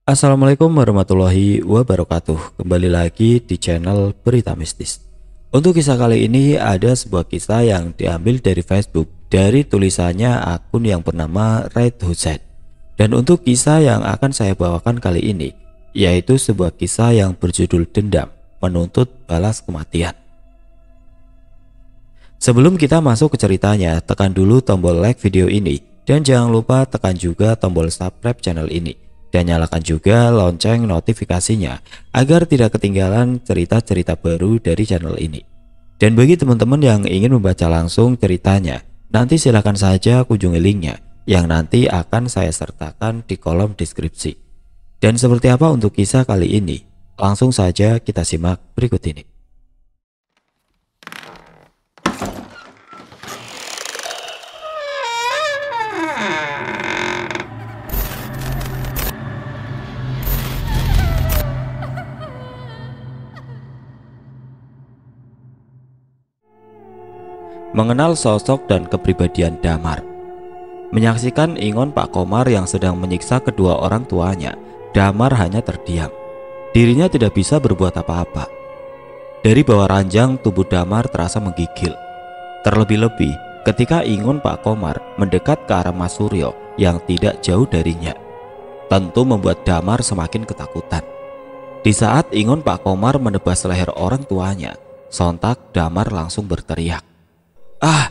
Assalamualaikum warahmatullahi wabarakatuh. Kembali lagi di channel Berita Mistis. Untuk kisah kali ini ada sebuah kisah yang diambil dari Facebook dari tulisannya akun yang bernama Red Huzet. Dan untuk kisah yang akan saya bawakan kali ini yaitu sebuah kisah yang berjudul Dendam Menuntut Balas Kematian. Sebelum kita masuk ke ceritanya, tekan dulu tombol like video ini dan jangan lupa tekan juga tombol subscribe channel ini. Dan nyalakan juga lonceng notifikasinya agar tidak ketinggalan cerita-cerita baru dari channel ini. Dan bagi teman-teman yang ingin membaca langsung ceritanya, nanti silakan saja kunjungi linknya yang nanti akan saya sertakan di kolom deskripsi. Dan seperti apa untuk kisah kali ini? Langsung saja kita simak berikut ini. Mengenal sosok dan kepribadian Damar. Menyaksikan ingon Pak Komar yang sedang menyiksa kedua orang tuanya, Damar hanya terdiam. Dirinya tidak bisa berbuat apa-apa. Dari bawah ranjang tubuh Damar terasa menggigil. Terlebih-lebih ketika ingon Pak Komar mendekat ke arah Mas Suryo yang tidak jauh darinya. Tentu membuat Damar semakin ketakutan. Di saat ingon Pak Komar menebas leher orang tuanya, sontak Damar langsung berteriak. "Ah!"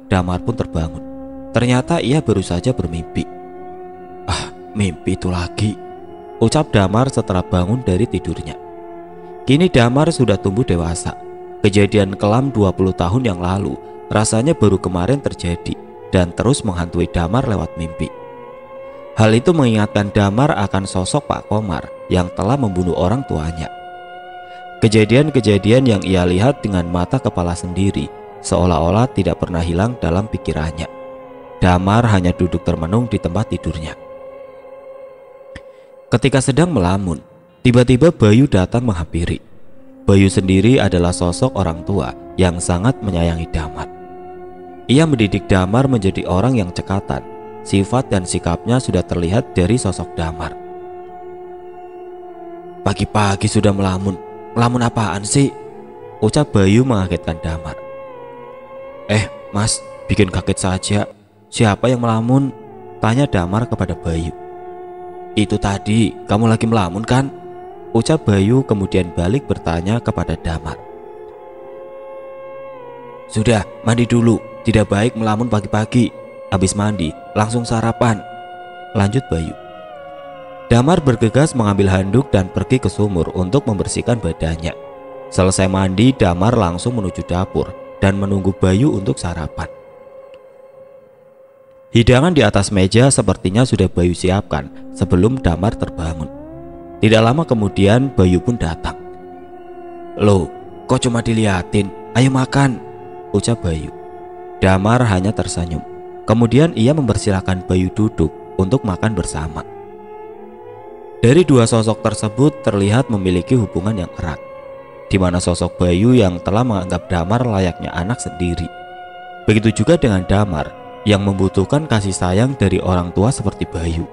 Damar pun terbangun. Ternyata ia baru saja bermimpi. "Ah, mimpi itu lagi," ucap Damar setelah bangun dari tidurnya. Kini Damar sudah tumbuh dewasa. Kejadian kelam 20 tahun yang lalu rasanya baru kemarin terjadi dan terus menghantui Damar lewat mimpi. Hal itu mengingatkan Damar akan sosok Pak Komar yang telah membunuh orang tuanya. Kejadian-kejadian yang ia lihat dengan mata kepala sendiri seolah-olah tidak pernah hilang dalam pikirannya. Damar hanya duduk termenung di tempat tidurnya. Ketika sedang melamun, tiba-tiba Bayu datang menghampiri. Bayu sendiri adalah sosok orang tua yang sangat menyayangi Damar. Ia mendidik Damar menjadi orang yang cekatan. Sifat dan sikapnya sudah terlihat dari sosok Damar. "Pagi-pagi sudah melamun. Melamun apaan sih?" ucap Bayu mengagetkan Damar. Mas, bikin kaget saja. Siapa yang melamun?" tanya Damar kepada Bayu. "Itu tadi, kamu lagi melamun kan?" ucap Bayu kemudian balik bertanya kepada Damar. "Sudah, mandi dulu. Tidak baik melamun pagi-pagi. Habis mandi, langsung sarapan," lanjut Bayu. Damar bergegas mengambil handuk dan pergi ke sumur untuk membersihkan badannya. Selesai mandi, Damar langsung menuju dapur dan menunggu Bayu untuk sarapan. Hidangan di atas meja sepertinya sudah Bayu siapkan sebelum Damar terbangun. Tidak lama kemudian Bayu pun datang. "Loh, kok cuma diliatin? Ayo makan," ucap Bayu. Damar hanya tersenyum. Kemudian ia mempersilahkan Bayu duduk untuk makan bersama. Dari dua sosok tersebut terlihat memiliki hubungan yang erat, di mana sosok Bayu yang telah menganggap Damar layaknya anak sendiri. Begitu juga dengan Damar yang membutuhkan kasih sayang dari orang tua seperti Bayu.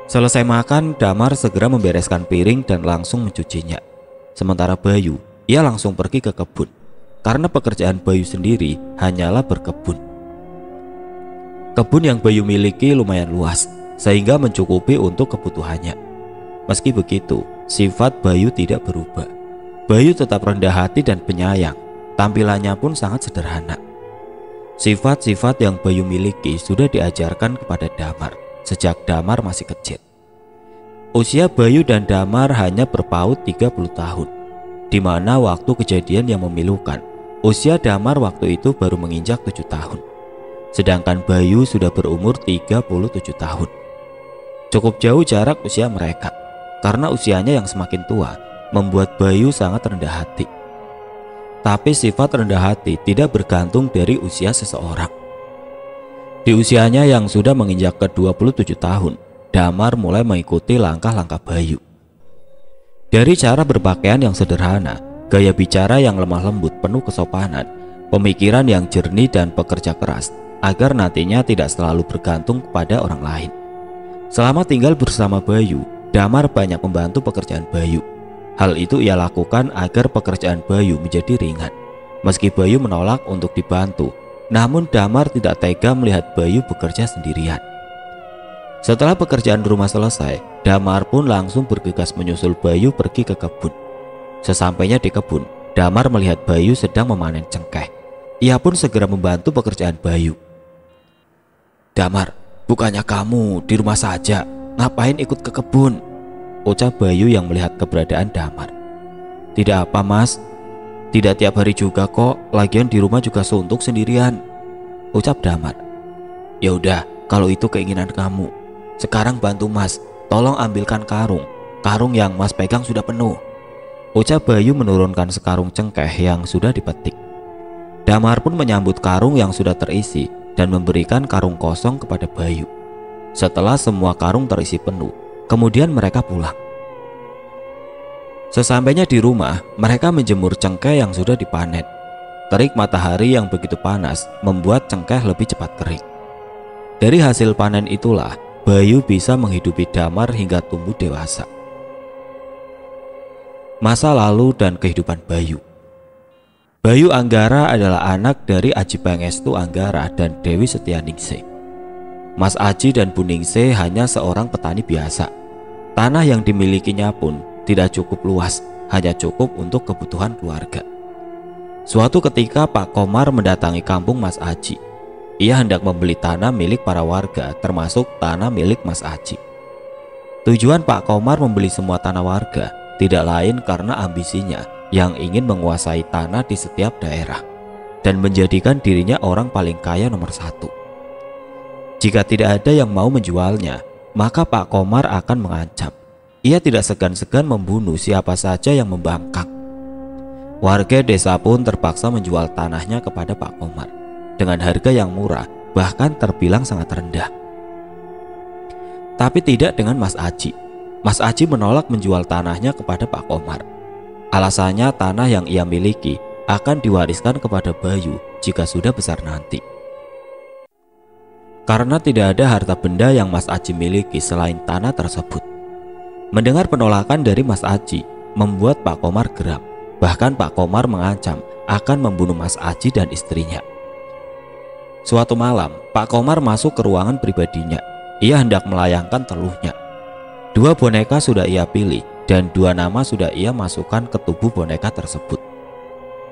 Selesai makan, Damar segera membereskan piring dan langsung mencucinya. Sementara Bayu, ia langsung pergi ke kebun, karena pekerjaan Bayu sendiri hanyalah berkebun. Kebun yang Bayu miliki lumayan luas, sehingga mencukupi untuk kebutuhannya. Meski begitu, sifat Bayu tidak berubah. Bayu tetap rendah hati dan penyayang. Tampilannya pun sangat sederhana. Sifat-sifat yang Bayu miliki sudah diajarkan kepada Damar sejak Damar masih kecil. Usia Bayu dan Damar hanya berpaut 30 tahun, di mana waktu kejadian yang memilukan, usia Damar waktu itu baru menginjak 7 tahun. Sedangkan Bayu sudah berumur 37 tahun. Cukup jauh jarak usia mereka. Karena usianya yang semakin tua membuat Bayu sangat rendah hati. Tapi sifat rendah hati tidak bergantung dari usia seseorang. Di usianya yang sudah menginjak ke 27 tahun, Damar mulai mengikuti langkah-langkah Bayu. Dari cara berpakaian yang sederhana, gaya bicara yang lemah lembut penuh kesopanan, pemikiran yang jernih dan pekerja keras agar nantinya tidak selalu bergantung kepada orang lain. Selama tinggal bersama Bayu, Damar banyak membantu pekerjaan Bayu. Hal itu ia lakukan agar pekerjaan Bayu menjadi ringan. Meski Bayu menolak untuk dibantu, namun Damar tidak tega melihat Bayu bekerja sendirian. Setelah pekerjaan rumah selesai, Damar pun langsung bergegas menyusul Bayu pergi ke kebun. Sesampainya di kebun, Damar melihat Bayu sedang memanen cengkeh. Ia pun segera membantu pekerjaan Bayu. "Damar, bukannya kamu di rumah saja, ngapain ikut ke kebun?" ucap Bayu yang melihat keberadaan Damar. "Tidak apa mas, tidak tiap hari juga kok, lagian di rumah juga suntuk sendirian," ucap Damar. "Ya udah, kalau itu keinginan kamu. Sekarang bantu mas, tolong ambilkan karung yang mas pegang sudah penuh," ucap Bayu menurunkan sekarung cengkeh yang sudah dipetik. Damar pun menyambut karung yang sudah terisi dan memberikan karung kosong kepada Bayu. Setelah semua karung terisi penuh, kemudian mereka pulang. Sesampainya di rumah, mereka menjemur cengkeh yang sudah dipanen. Terik matahari yang begitu panas membuat cengkeh lebih cepat kering. Dari hasil panen itulah Bayu bisa menghidupi Damar hingga tumbuh dewasa. Masa lalu dan kehidupan Bayu. Bayu Anggara adalah anak dari Aji Pangestu Anggara dan Dewi Setianingsih. Mas Aji dan Bu Ningsih hanya seorang petani biasa. Tanah yang dimilikinya pun tidak cukup luas, hanya cukup untuk kebutuhan keluarga. Suatu ketika Pak Komar mendatangi kampung Mas Aji. Ia hendak membeli tanah milik para warga, termasuk tanah milik Mas Aji. Tujuan Pak Komar membeli semua tanah warga tidak lain karena ambisinya yang ingin menguasai tanah di setiap daerah dan menjadikan dirinya orang paling kaya nomor satu. Jika tidak ada yang mau menjualnya, maka Pak Komar akan mengancam. Ia tidak segan-segan membunuh siapa saja yang membangkang. Warga desa pun terpaksa menjual tanahnya kepada Pak Komar dengan harga yang murah, bahkan terbilang sangat rendah. Tapi tidak dengan Mas Aji. Mas Aji menolak menjual tanahnya kepada Pak Komar. Alasannya tanah yang ia miliki akan diwariskan kepada Bayu jika sudah besar nanti. Karena tidak ada harta benda yang Mas Aji miliki selain tanah tersebut. Mendengar penolakan dari Mas Aji membuat Pak Komar geram. Bahkan Pak Komar mengancam akan membunuh Mas Aji dan istrinya. Suatu malam, Pak Komar masuk ke ruangan pribadinya. Ia hendak melayangkan teluhnya. 2 boneka sudah ia pilih dan 2 nama sudah ia masukkan ke tubuh boneka tersebut.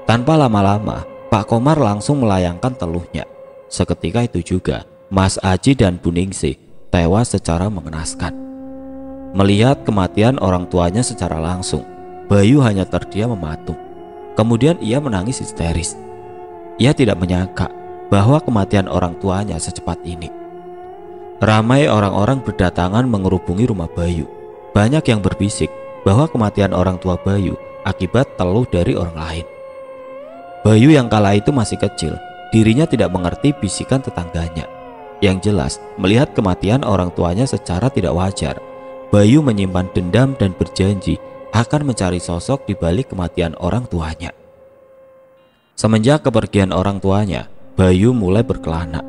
Tanpa lama-lama, Pak Komar langsung melayangkan teluhnya. Seketika itu juga, Mas Aji dan Bu Ningsih tewas secara mengenaskan. Melihat kematian orang tuanya secara langsung, Bayu hanya terdiam mematung. Kemudian ia menangis histeris. Ia tidak menyangka bahwa kematian orang tuanya secepat ini. Ramai orang-orang berdatangan mengerubungi rumah Bayu. Banyak yang berbisik bahwa kematian orang tua Bayu akibat teluh dari orang lain. Bayu yang kala itu masih kecil, dirinya tidak mengerti bisikan tetangganya. Yang jelas, melihat kematian orang tuanya secara tidak wajar, Bayu menyimpan dendam dan berjanji akan mencari sosok di balik kematian orang tuanya. Semenjak kepergian orang tuanya, Bayu mulai berkelana.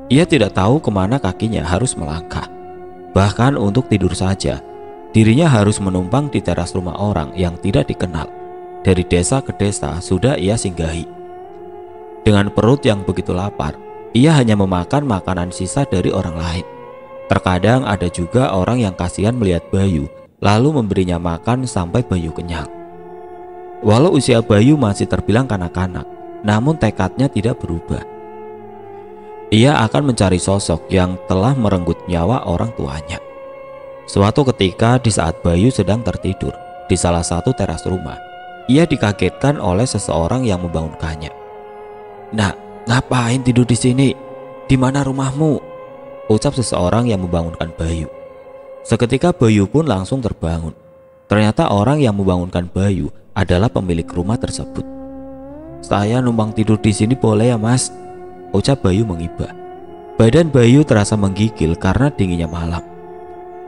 Ia tidak tahu kemana kakinya harus melangkah. Bahkan untuk tidur saja, dirinya harus menumpang di teras rumah orang yang tidak dikenal. Dari desa ke desa sudah ia singgahi. Dengan perut yang begitu lapar, ia hanya memakan makanan sisa dari orang lain. Terkadang ada juga orang yang kasihan melihat Bayu, lalu memberinya makan sampai Bayu kenyang. Walau usia Bayu masih terbilang kanak-kanak, namun tekadnya tidak berubah. Ia akan mencari sosok yang telah merenggut nyawa orang tuanya. Suatu ketika di saat Bayu sedang tertidur di salah satu teras rumah, ia dikagetkan oleh seseorang yang membangunkannya. "Nak, ngapain tidur di sini? Di mana rumahmu?" ucap seseorang yang membangunkan Bayu. Seketika Bayu pun langsung terbangun. Ternyata orang yang membangunkan Bayu adalah pemilik rumah tersebut. "Saya numpang tidur di sini boleh ya mas?" ucap Bayu mengibah. Badan Bayu terasa menggigil karena dinginnya malam.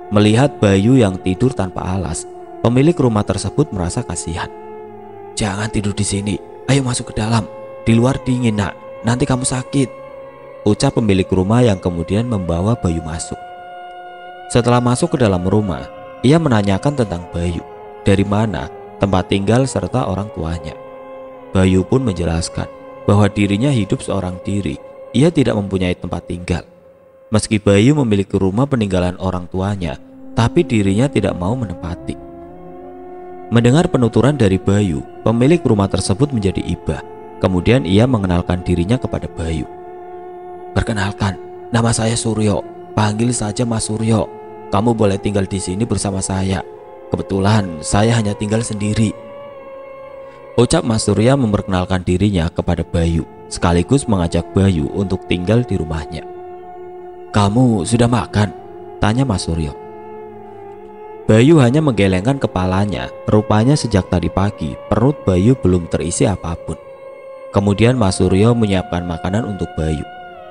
Melihat Bayu yang tidur tanpa alas, pemilik rumah tersebut merasa kasihan. "Jangan tidur di sini, ayo masuk ke dalam. Di luar dingin nak, nanti kamu sakit," ucap pemilik rumah yang kemudian membawa Bayu masuk. Setelah masuk ke dalam rumah, ia menanyakan tentang Bayu, dari mana, tempat tinggal serta orang tuanya. Bayu pun menjelaskan bahwa dirinya hidup seorang diri, ia tidak mempunyai tempat tinggal. Meski Bayu memiliki rumah peninggalan orang tuanya, tapi dirinya tidak mau menempati. Mendengar penuturan dari Bayu, pemilik rumah tersebut menjadi iba. Kemudian ia mengenalkan dirinya kepada Bayu. "Perkenalkan, nama saya Suryo. Panggil saja Mas Suryo. Kamu boleh tinggal di sini bersama saya. Kebetulan saya hanya tinggal sendiri." Ucap Mas Surya memperkenalkan dirinya kepada Bayu, sekaligus mengajak Bayu untuk tinggal di rumahnya. "Kamu sudah makan?" tanya Mas Suryo. Bayu hanya menggelengkan kepalanya. Rupanya sejak tadi pagi perut Bayu belum terisi apapun. Kemudian Mas Suryo menyiapkan makanan untuk Bayu.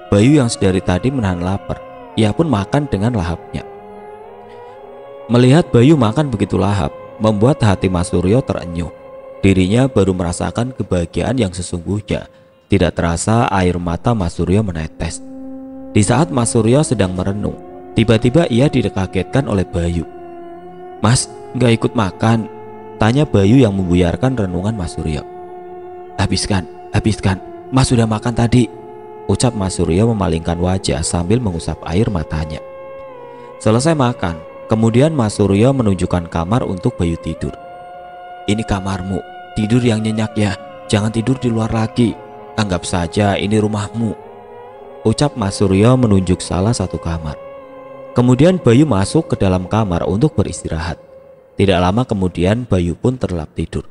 Bayu yang sedari tadi menahan lapar, ia pun makan dengan lahapnya. Melihat Bayu makan begitu lahap, membuat hati Mas Suryo terenyuh. Dirinya baru merasakan kebahagiaan yang sesungguhnya. Tidak terasa air mata Mas Suryo menetes. Di saat Mas Suryo sedang merenung, tiba-tiba ia dikagetkan oleh Bayu. "Mas, gak ikut makan?" tanya Bayu yang membuyarkan renungan Mas Suryo. Habiskan, Mas sudah makan tadi," ucap Mas Suryo memalingkan wajah sambil mengusap air matanya. Selesai makan, kemudian Mas Suryo menunjukkan kamar untuk Bayu tidur. "Ini kamarmu, tidur yang nyenyak ya, jangan tidur di luar lagi. Anggap saja ini rumahmu," ucap Mas Suryo menunjuk salah satu kamar. Kemudian Bayu masuk ke dalam kamar untuk beristirahat. Tidak lama kemudian Bayu pun terlelap tidur.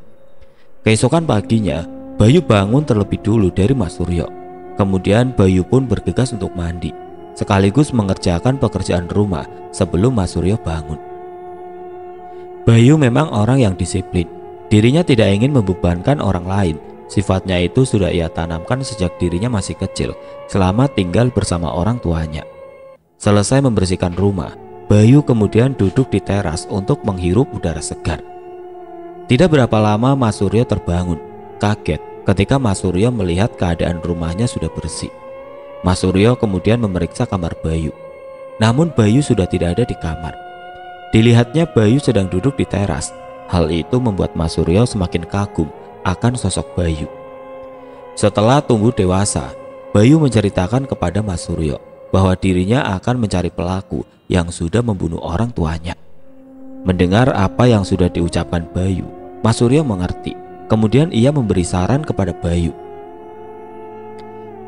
Keesokan paginya, Bayu bangun terlebih dulu dari Mas Suryo. Kemudian Bayu pun bergegas untuk mandi, sekaligus mengerjakan pekerjaan rumah sebelum Mas Suryo bangun. Bayu memang orang yang disiplin. Dirinya tidak ingin membebankan orang lain. Sifatnya itu sudah ia tanamkan sejak dirinya masih kecil, selama tinggal bersama orang tuanya. Selesai membersihkan rumah, Bayu kemudian duduk di teras untuk menghirup udara segar. Tidak berapa lama Mas Suryo terbangun, kaget ketika Mas Suryo melihat keadaan rumahnya sudah bersih. Mas Suryo kemudian memeriksa kamar Bayu. Namun Bayu sudah tidak ada di kamar. Dilihatnya Bayu sedang duduk di teras. Hal itu membuat Mas Suryo semakin kagum akan sosok Bayu. Setelah tumbuh dewasa, Bayu menceritakan kepada Mas Suryo bahwa dirinya akan mencari pelaku yang sudah membunuh orang tuanya. Mendengar apa yang sudah diucapkan Bayu, Mas Suryo mengerti. Kemudian ia memberi saran kepada Bayu.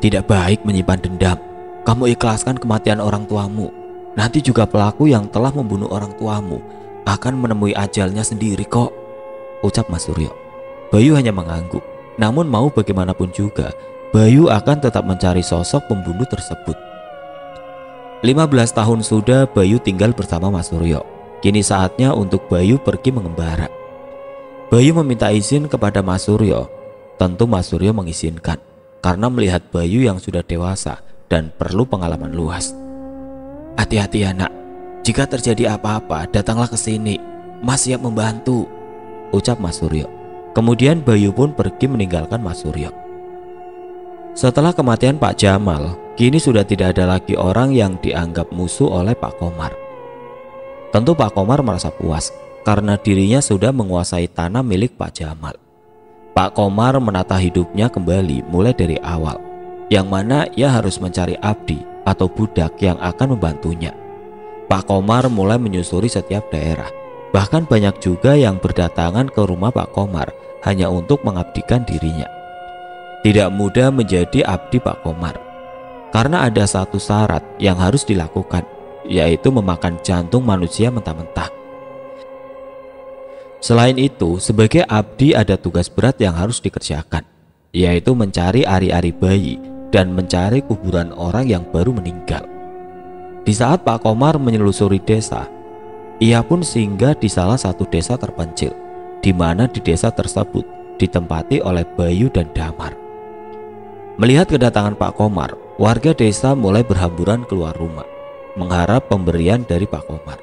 "Tidak baik menyimpan dendam. Kamu ikhlaskan kematian orang tuamu. Nanti juga pelaku yang telah membunuh orang tuamu akan menemui ajalnya sendiri kok," ucap Mas Suryo. Bayu hanya mengangguk. Namun mau bagaimanapun juga, Bayu akan tetap mencari sosok pembunuh tersebut. 15 tahun sudah Bayu tinggal bersama Mas Suryo. Kini saatnya untuk Bayu pergi mengembara. Bayu meminta izin kepada Mas Suryo. Tentu Mas Suryo mengizinkan, karena melihat Bayu yang sudah dewasa dan perlu pengalaman luas. "Hati-hati ya nak, jika terjadi apa-apa datanglah ke sini. Mas siap membantu," ucap Mas Suryo. Kemudian Bayu pun pergi meninggalkan Mas Suryo. Setelah kematian Pak Jamal, kini sudah tidak ada lagi orang yang dianggap musuh oleh Pak Komar. Tentu Pak Komar merasa puas karena dirinya sudah menguasai tanah milik Pak Jamal. Pak Komar menata hidupnya kembali mulai dari awal, yang mana ia harus mencari abdi atau budak yang akan membantunya. Pak Komar mulai menyusuri setiap daerah. Bahkan banyak juga yang berdatangan ke rumah Pak Komar hanya untuk mengabdikan dirinya. Tidak mudah menjadi abdi Pak Komar, karena ada satu syarat yang harus dilakukan, yaitu memakan jantung manusia mentah-mentah. Selain itu, sebagai abdi ada tugas berat yang harus dikerjakan, yaitu mencari ari-ari bayi dan mencari kuburan orang yang baru meninggal. Di saat Pak Komar menyelusuri desa, ia pun singgah di salah satu desa terpencil, di mana di desa tersebut ditempati oleh Bayu dan Damar. Melihat kedatangan Pak Komar, warga desa mulai berhamburan keluar rumah, mengharap pemberian dari Pak Komar.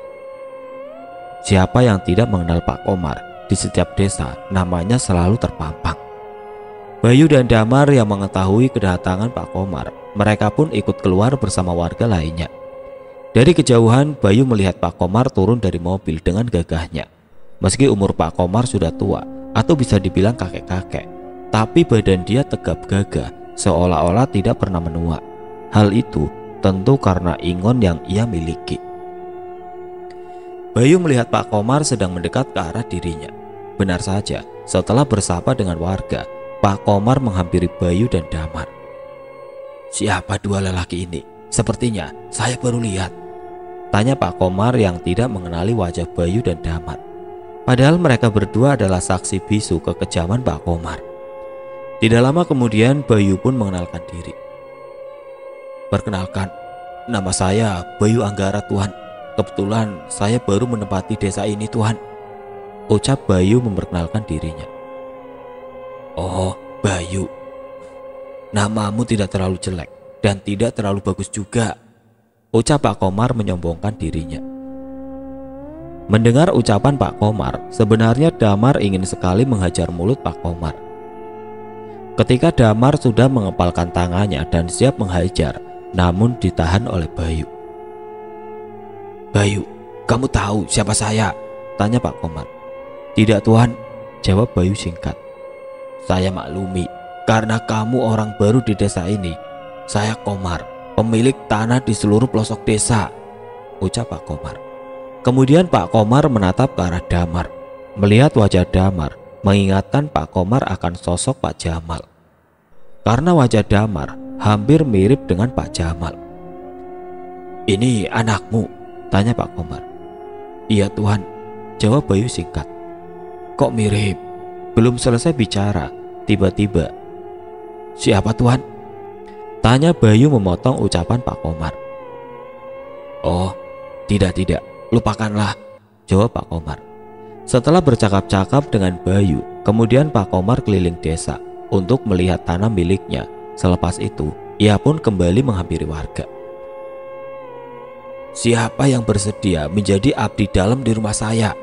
Siapa yang tidak mengenal Pak Komar? Di setiap desa namanya selalu terpampang. Bayu dan Damar yang mengetahui kedatangan Pak Komar, mereka pun ikut keluar bersama warga lainnya. Dari kejauhan, Bayu melihat Pak Komar turun dari mobil dengan gagahnya. Meski umur Pak Komar sudah tua atau bisa dibilang kakek-kakek, tapi badan dia tegap gagah seolah-olah tidak pernah menua. Hal itu tentu karena ingon yang ia miliki. Bayu melihat Pak Komar sedang mendekat ke arah dirinya. Benar saja, setelah bersapa dengan warga, Pak Komar menghampiri Bayu dan Damar. "Siapa dua lelaki ini? Sepertinya saya baru lihat," tanya Pak Komar yang tidak mengenali wajah Bayu dan Damar. Padahal mereka berdua adalah saksi bisu kekejaman Pak Komar. Tidak lama kemudian Bayu pun mengenalkan diri. "Perkenalkan, nama saya Bayu Anggara, Tuhan. Kebetulan saya baru menempati desa ini, Tuhan," ucap Bayu memperkenalkan dirinya. "Oh, Bayu, namamu tidak terlalu jelek dan tidak terlalu bagus juga," ucap Pak Komar menyombongkan dirinya. Mendengar ucapan Pak Komar, sebenarnya Damar ingin sekali menghajar mulut Pak Komar. Ketika Damar sudah mengepalkan tangannya dan siap menghajar, namun ditahan oleh Bayu. "Bayu, kamu tahu siapa saya?" tanya Pak Komar. "Tidak, Tuhan," jawab Bayu singkat. "Saya maklumi, karena kamu orang baru di desa ini. Saya Komar, pemilik tanah di seluruh pelosok desa," ucap Pak Komar. Kemudian Pak Komar menatap ke arah Damar. Melihat wajah Damar mengingatkan Pak Komar akan sosok Pak Jamal. Karena wajah Damar hampir mirip dengan Pak Jamal. "Ini anakmu?" tanya Pak Komar. "Iya, Tuhan," jawab Bayu singkat. "Kok mirip?" Belum selesai bicara, tiba-tiba, "Siapa, Tuhan?" tanya Bayu memotong ucapan Pak Komar. "Oh, tidak, lupakanlah," jawab Pak Komar. Setelah bercakap-cakap dengan Bayu, kemudian Pak Komar keliling desa untuk melihat tanah miliknya. Selepas itu, ia pun kembali menghampiri warga. "Siapa yang bersedia menjadi abdi dalam di rumah saya?"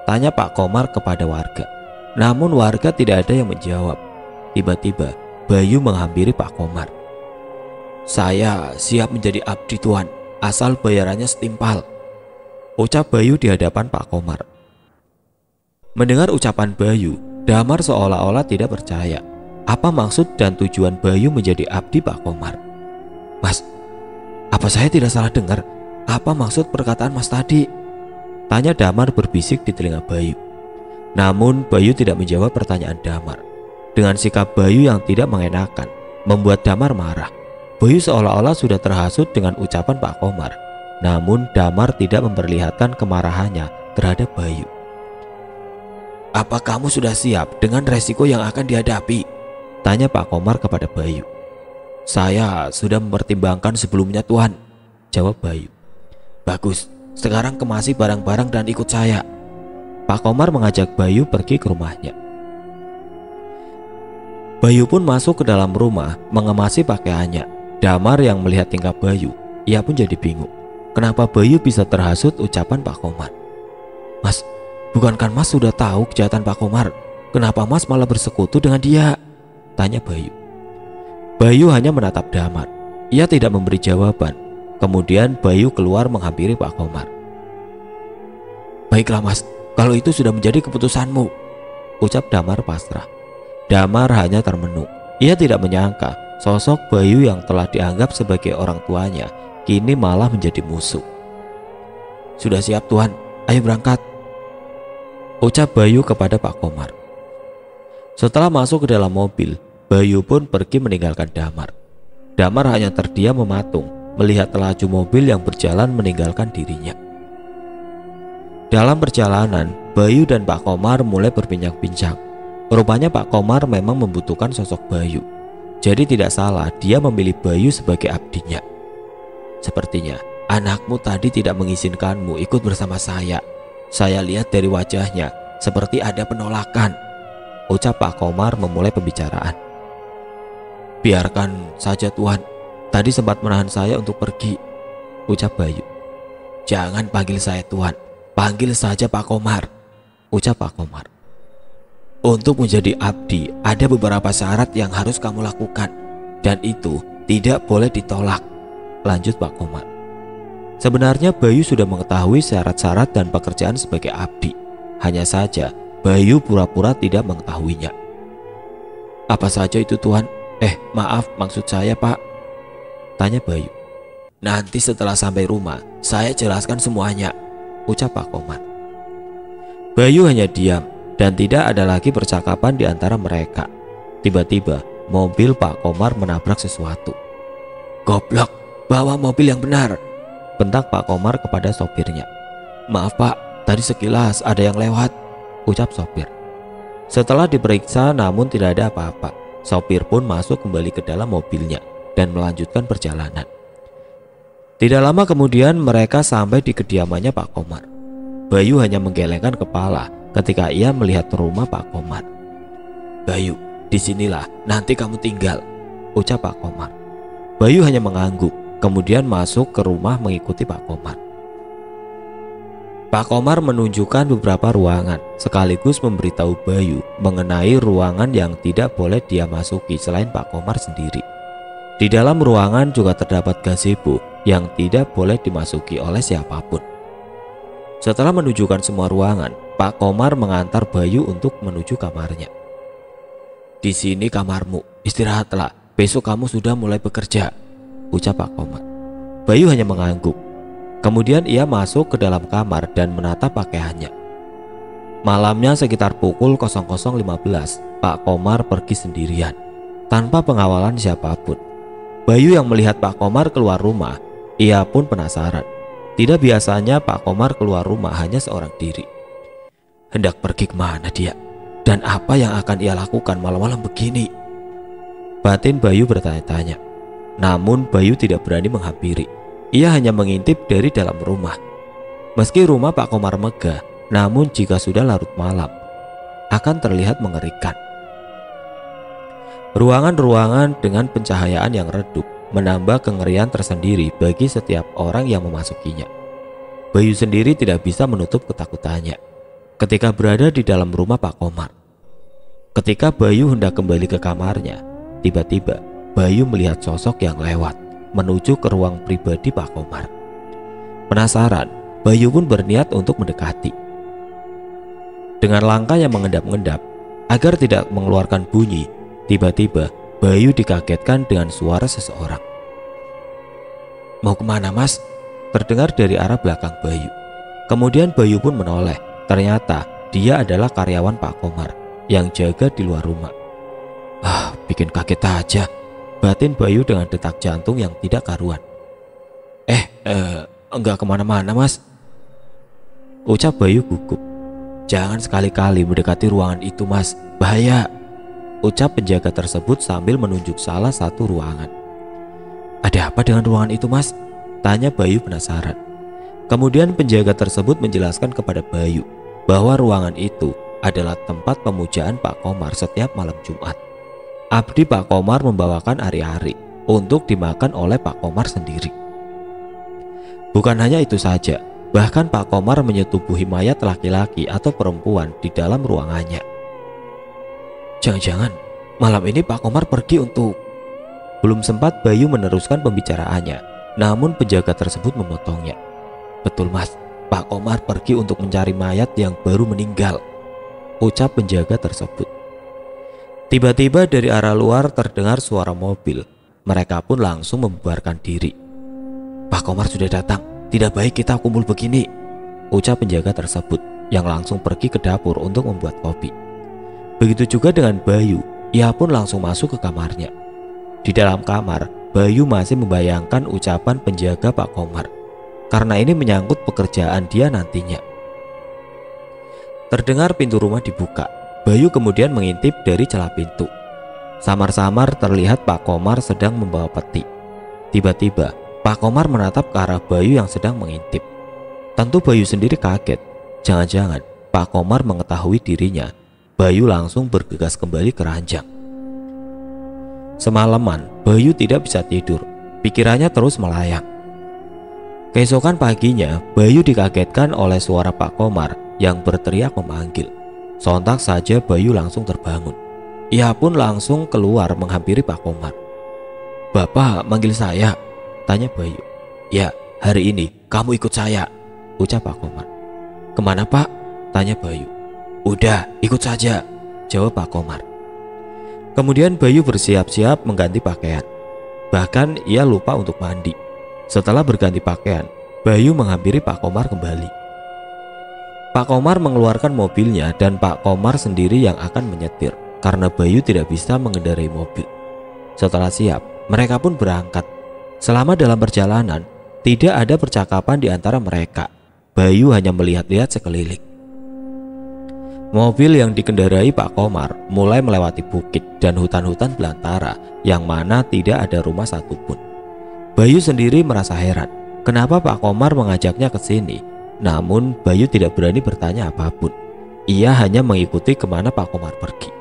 tanya Pak Komar kepada warga. Namun warga tidak ada yang menjawab. Tiba-tiba Bayu menghampiri Pak Komar. "Saya siap menjadi abdi, Tuhan, asal bayarannya setimpal," ucap Bayu di hadapan Pak Komar. Mendengar ucapan Bayu, Damar seolah-olah tidak percaya. Apa maksud dan tujuan Bayu menjadi abdi Pak Komar? "Mas, apa saya tidak salah dengar? Apa maksud perkataan Mas tadi?" tanya Damar berbisik di telinga Bayu. Namun Bayu tidak menjawab pertanyaan Damar. Dengan sikap Bayu yang tidak mengenakan, membuat Damar marah. Bayu seolah-olah sudah terhasut dengan ucapan Pak Komar. Namun Damar tidak memperlihatkan kemarahannya terhadap Bayu. "Apa kamu sudah siap dengan resiko yang akan dihadapi?" tanya Pak Komar kepada Bayu. "Saya sudah mempertimbangkan sebelumnya, Tuhan," jawab Bayu. "Bagus, sekarang kemasi barang-barang dan ikut saya." Pak Komar mengajak Bayu pergi ke rumahnya. Bayu pun masuk ke dalam rumah mengemasi pakaiannya. Damar yang melihat tingkah Bayu, ia pun jadi bingung. Kenapa Bayu bisa terhasut ucapan Pak Komar? "Mas, bukankah Mas sudah tahu kejahatan Pak Komar? Kenapa Mas malah bersekutu dengan dia?" tanya Bayu. Bayu hanya menatap Damar. Ia tidak memberi jawaban. Kemudian Bayu keluar menghampiri Pak Komar. "Baiklah, Mas, kalau itu sudah menjadi keputusanmu," ucap Damar pasrah. Damar hanya termenung. Ia tidak menyangka sosok Bayu yang telah dianggap sebagai orang tuanya kini malah menjadi musuh. "Sudah siap, Tuhan, ayo berangkat," ucap Bayu kepada Pak Komar. Setelah masuk ke dalam mobil, Bayu pun pergi meninggalkan Damar. Damar hanya terdiam mematung melihat laju mobil yang berjalan meninggalkan dirinya. Dalam perjalanan, Bayu dan Pak Komar mulai berbincang-bincang. Rupanya Pak Komar memang membutuhkan sosok Bayu. Jadi tidak salah dia memilih Bayu sebagai abdinya. "Sepertinya anakmu tadi tidak mengizinkanmu ikut bersama saya. Saya lihat dari wajahnya seperti ada penolakan," ucap Pak Komar memulai pembicaraan. "Biarkan saja, Tuhan. Tadi sempat menahan saya untuk pergi," ucap Bayu. "Jangan panggil saya Tuhan, panggil saja Pak Komar," ucap Pak Komar. "Untuk menjadi abdi ada beberapa syarat yang harus kamu lakukan, dan itu tidak boleh ditolak," lanjut Pak Komar. Sebenarnya Bayu sudah mengetahui syarat-syarat dan pekerjaan sebagai abdi. Hanya saja Bayu pura-pura tidak mengetahuinya. "Apa saja itu Tuan?" Maaf, maksud saya Pak," tanya Bayu. "Nanti setelah sampai rumah saya jelaskan semuanya," ucap Pak Komar. Bayu hanya diam dan tidak ada lagi percakapan di antara mereka. Tiba-tiba mobil Pak Komar menabrak sesuatu. "Goblok, bawa mobil yang benar," bentak Pak Komar kepada sopirnya. "Maaf Pak, tadi sekilas ada yang lewat," ucap sopir. Setelah diperiksa namun tidak ada apa-apa, sopir pun masuk kembali ke dalam mobilnya dan melanjutkan perjalanan. Tidak lama kemudian mereka sampai di kediamannya Pak Komar. Bayu hanya menggelengkan kepala ketika ia melihat rumah Pak Komar. "Bayu, disinilah nanti kamu tinggal," ucap Pak Komar. Bayu hanya mengangguk, kemudian masuk ke rumah mengikuti Pak Komar. Pak Komar menunjukkan beberapa ruangan, sekaligus memberitahu Bayu mengenai ruangan yang tidak boleh dia masuki selain Pak Komar sendiri. Di dalam ruangan juga terdapat gazebo yang tidak boleh dimasuki oleh siapapun. Setelah menunjukkan semua ruangan, Pak Komar mengantar Bayu untuk menuju kamarnya. "Di sini kamarmu, istirahatlah, besok kamu sudah mulai bekerja," ucap Pak Komar. Bayu hanya mengangguk. Kemudian ia masuk ke dalam kamar dan menata pakaiannya. Malamnya sekitar pukul 00.15, Pak Komar pergi sendirian, tanpa pengawalan siapapun. Bayu yang melihat Pak Komar keluar rumah, ia pun penasaran. Tidak biasanya Pak Komar keluar rumah hanya seorang diri. Hendak pergi kemana dia? Dan apa yang akan ia lakukan malam-malam begini? Batin Bayu bertanya-tanya. Namun Bayu tidak berani menghampiri. Ia hanya mengintip dari dalam rumah. Meski rumah Pak Komar megah, namun jika sudah larut malam, akan terlihat mengerikan. Ruangan-ruangan dengan pencahayaan yang redup menambah kengerian tersendiri bagi setiap orang yang memasukinya. Bayu sendiri tidak bisa menutup ketakutannya ketika berada di dalam rumah Pak Komar. Ketika Bayu hendak kembali ke kamarnya, tiba-tiba Bayu melihat sosok yang lewat menuju ke ruang pribadi Pak Komar. Penasaran, Bayu pun berniat untuk mendekati. Dengan langkah yang mengendap-endap agar tidak mengeluarkan bunyi, tiba-tiba Bayu dikagetkan dengan suara seseorang. "Mau kemana Mas?" terdengar dari arah belakang Bayu. Kemudian Bayu pun menoleh. Ternyata dia adalah karyawan Pak Komar yang jaga di luar rumah. Bikin kaget aja, batin Bayu dengan detak jantung yang tidak karuan. Enggak kemana-mana Mas," ucap Bayu gugup. "Jangan sekali-kali mendekati ruangan itu Mas, bahaya," ucap penjaga tersebut sambil menunjuk salah satu ruangan. "Ada apa dengan ruangan itu Mas?" tanya Bayu penasaran. Kemudian penjaga tersebut menjelaskan kepada Bayu bahwa ruangan itu adalah tempat pemujaan Pak Komar setiap malam Jumat. Abdi Pak Komar membawakan ari-ari untuk dimakan oleh Pak Komar sendiri. Bukan hanya itu saja, bahkan Pak Komar menyetubuhi mayat laki-laki atau perempuan di dalam ruangannya. "Jangan-jangan malam ini Pak Komar pergi untuk..." Belum sempat Bayu meneruskan pembicaraannya, namun penjaga tersebut memotongnya. "Betul Mas, Pak Komar pergi untuk mencari mayat yang baru meninggal," ucap penjaga tersebut. Tiba-tiba dari arah luar terdengar suara mobil. Mereka pun langsung membubarkan diri. "Pak Komar sudah datang, tidak baik kita kumpul begini," ucap penjaga tersebut yang langsung pergi ke dapur untuk membuat kopi. Begitu juga dengan Bayu, ia pun langsung masuk ke kamarnya. Di dalam kamar, Bayu masih membayangkan ucapan penjaga Pak Komar, karena ini menyangkut pekerjaan dia nantinya. Terdengar pintu rumah dibuka. Bayu kemudian mengintip dari celah pintu. Samar-samar terlihat Pak Komar sedang membawa peti. Tiba-tiba Pak Komar menatap ke arah Bayu yang sedang mengintip. Tentu Bayu sendiri kaget. Jangan-jangan Pak Komar mengetahui dirinya. Bayu langsung bergegas kembali ke ranjang. Semalaman Bayu tidak bisa tidur. Pikirannya terus melayang. Keesokan paginya Bayu dikagetkan oleh suara Pak Komar yang berteriak memanggil. Sontak saja Bayu langsung terbangun. Ia pun langsung keluar menghampiri Pak Komar. "Bapak manggil saya?" tanya Bayu. "Ya, "Hari ini kamu ikut saya," ucap Pak Komar. "Kemana Pak?" tanya Bayu. "Udah, ikut saja," jawab Pak Komar. Kemudian Bayu bersiap-siap mengganti pakaian. Bahkan ia lupa untuk mandi. Setelah berganti pakaian, Bayu menghampiri Pak Komar kembali. Pak Komar mengeluarkan mobilnya dan Pak Komar sendiri yang akan menyetir karena Bayu tidak bisa mengendarai mobil. Setelah siap, mereka pun berangkat. Selama dalam perjalanan, tidak ada percakapan di antara mereka. Bayu hanya melihat-lihat sekeliling. Mobil yang dikendarai Pak Komar mulai melewati bukit dan hutan-hutan belantara yang mana tidak ada rumah satupun. Bayu sendiri merasa heran, kenapa Pak Komar mengajaknya ke sini. Namun Bayu tidak berani bertanya apapun. Ia hanya mengikuti kemana Pak Komar pergi.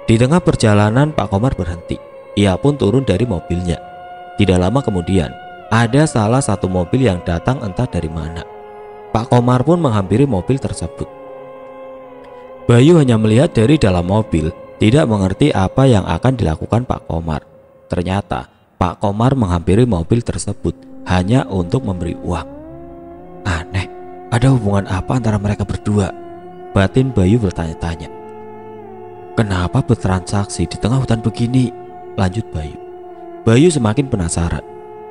Di tengah perjalanan Pak Komar berhenti. Ia pun turun dari mobilnya. Tidak lama kemudian, ada salah satu mobil yang datang entah dari mana. Pak Komar pun menghampiri mobil tersebut. Bayu hanya melihat dari dalam mobil, tidak mengerti apa yang akan dilakukan Pak Komar. Ternyata Pak Komar menghampiri mobil tersebut hanya untuk memberi uang. Aneh, ada hubungan apa antara mereka berdua? Batin Bayu bertanya-tanya. Kenapa bertransaksi di tengah hutan begini? Lanjut Bayu. Bayu semakin penasaran.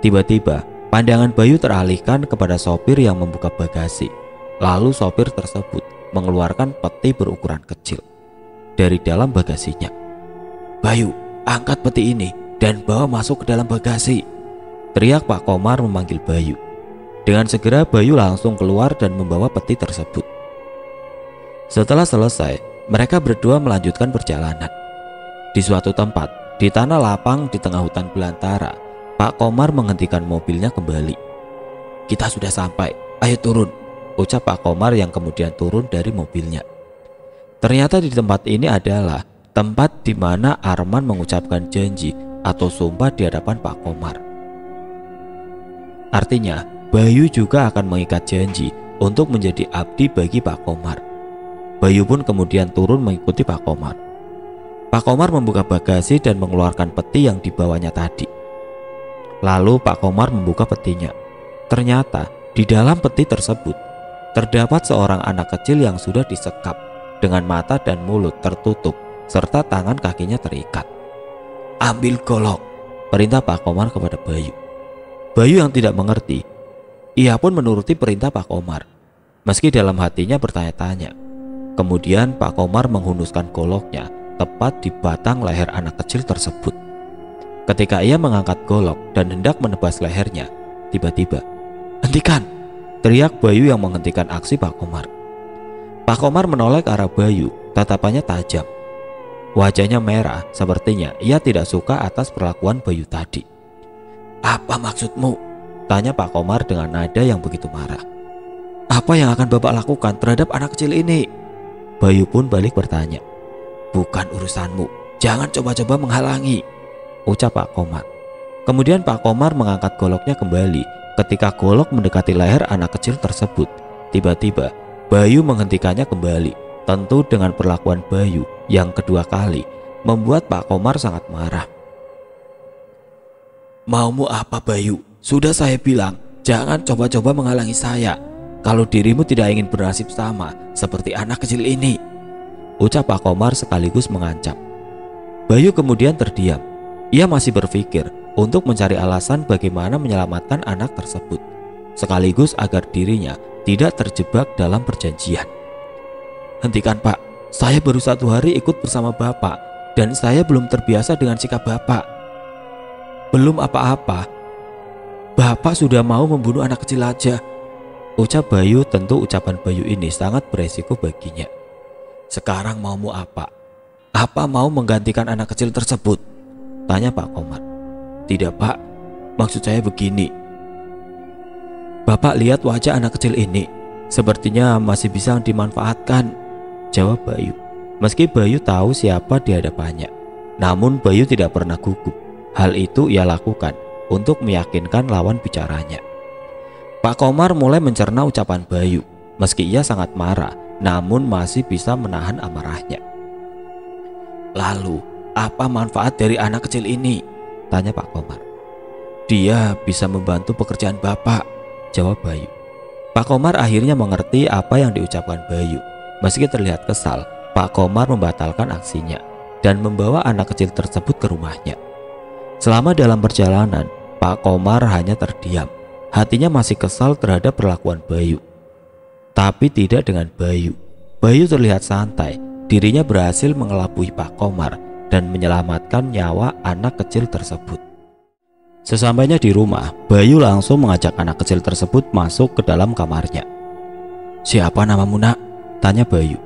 Tiba-tiba pandangan Bayu teralihkan kepada sopir yang membuka bagasi. Lalu sopir tersebut mengeluarkan peti berukuran kecil dari dalam bagasinya. "Bayu, angkat peti ini dan bawa masuk ke dalam bagasi," teriak Pak Komar memanggil Bayu. Dengan segera Bayu langsung keluar dan membawa peti tersebut. Setelah selesai, mereka berdua melanjutkan perjalanan. Di suatu tempat, di tanah lapang di tengah hutan belantara, Pak Komar menghentikan mobilnya kembali. "Kita sudah sampai, ayo turun," ucap Pak Komar yang kemudian turun dari mobilnya. Ternyata di tempat ini adalah tempat di mana Arman mengucapkan janji atau sumpah di hadapan Pak Komar. Artinya, Bayu juga akan mengikat janji untuk menjadi abdi bagi Pak Komar. Bayu pun kemudian turun mengikuti Pak Komar. Pak Komar membuka bagasi dan mengeluarkan peti yang dibawanya tadi. Lalu Pak Komar membuka petinya. Ternyata di dalam peti tersebut terdapat seorang anak kecil yang sudah disekap dengan mata dan mulut tertutup serta tangan kakinya terikat. "Ambil golok," perintah Pak Komar kepada Bayu. Bayu yang tidak mengerti, ia pun menuruti perintah Pak Komar, meski dalam hatinya bertanya-tanya. Kemudian Pak Komar menghunuskan goloknya tepat di batang leher anak kecil tersebut. Ketika ia mengangkat golok dan hendak menebas lehernya, tiba-tiba, "Hentikan!" teriak Bayu yang menghentikan aksi Pak Komar. Pak Komar menoleh ke arah Bayu, tatapannya tajam. Wajahnya merah, sepertinya ia tidak suka atas perlakuan Bayu tadi. "Apa maksudmu?" tanya Pak Komar dengan nada yang begitu marah. "Apa yang akan Bapak lakukan terhadap anak kecil ini?" Bayu pun balik bertanya. "Bukan urusanmu, jangan coba-coba menghalangi," ucap Pak Komar. Kemudian Pak Komar mengangkat goloknya kembali. Ketika golok mendekati leher anak kecil tersebut, tiba-tiba Bayu menghentikannya kembali. Tentu dengan perlakuan Bayu yang kedua kali membuat Pak Komar sangat marah. "Maumu apa Bayu? Sudah saya bilang, jangan coba-coba menghalangi saya. Kalau dirimu tidak ingin bernasib sama seperti anak kecil ini," ucap Pak Komar sekaligus mengancam. Bayu kemudian terdiam. Ia masih berpikir untuk mencari alasan bagaimana menyelamatkan anak tersebut, sekaligus agar dirinya tidak terjebak dalam perjanjian. "Hentikan Pak, saya baru 1 hari ikut bersama Bapak dan saya belum terbiasa dengan sikap Bapak. Belum apa-apa, Bapak sudah mau membunuh anak kecil aja," ucap Bayu. Tentu ucapan Bayu ini sangat beresiko baginya. "Sekarang maumu apa? Apa mau menggantikan anak kecil tersebut?" tanya Pak Komar. "Tidak Pak, maksud saya begini. Bapak lihat wajah anak kecil ini, sepertinya masih bisa dimanfaatkan," jawab Bayu. Meski Bayu tahu siapa di hadapannya, namun Bayu tidak pernah gugup. Hal itu ia lakukan untuk meyakinkan lawan bicaranya. Pak Komar mulai mencerna ucapan Bayu. Meski ia sangat marah, namun masih bisa menahan amarahnya. "Lalu, apa manfaat dari anak kecil ini?" tanya Pak Komar. "Dia bisa membantu pekerjaan Bapak," jawab Bayu. Pak Komar akhirnya mengerti apa yang diucapkan Bayu. Meski terlihat kesal, Pak Komar membatalkan aksinya dan membawa anak kecil tersebut ke rumahnya. Selama dalam perjalanan, Pak Komar hanya terdiam. Hatinya masih kesal terhadap perlakuan Bayu. Tapi tidak dengan Bayu. Bayu terlihat santai. Dirinya berhasil mengelabui Pak Komar dan menyelamatkan nyawa anak kecil tersebut. Sesampainya di rumah, Bayu langsung mengajak anak kecil tersebut masuk ke dalam kamarnya. "Siapa namamu, Nak?" tanya Bayu.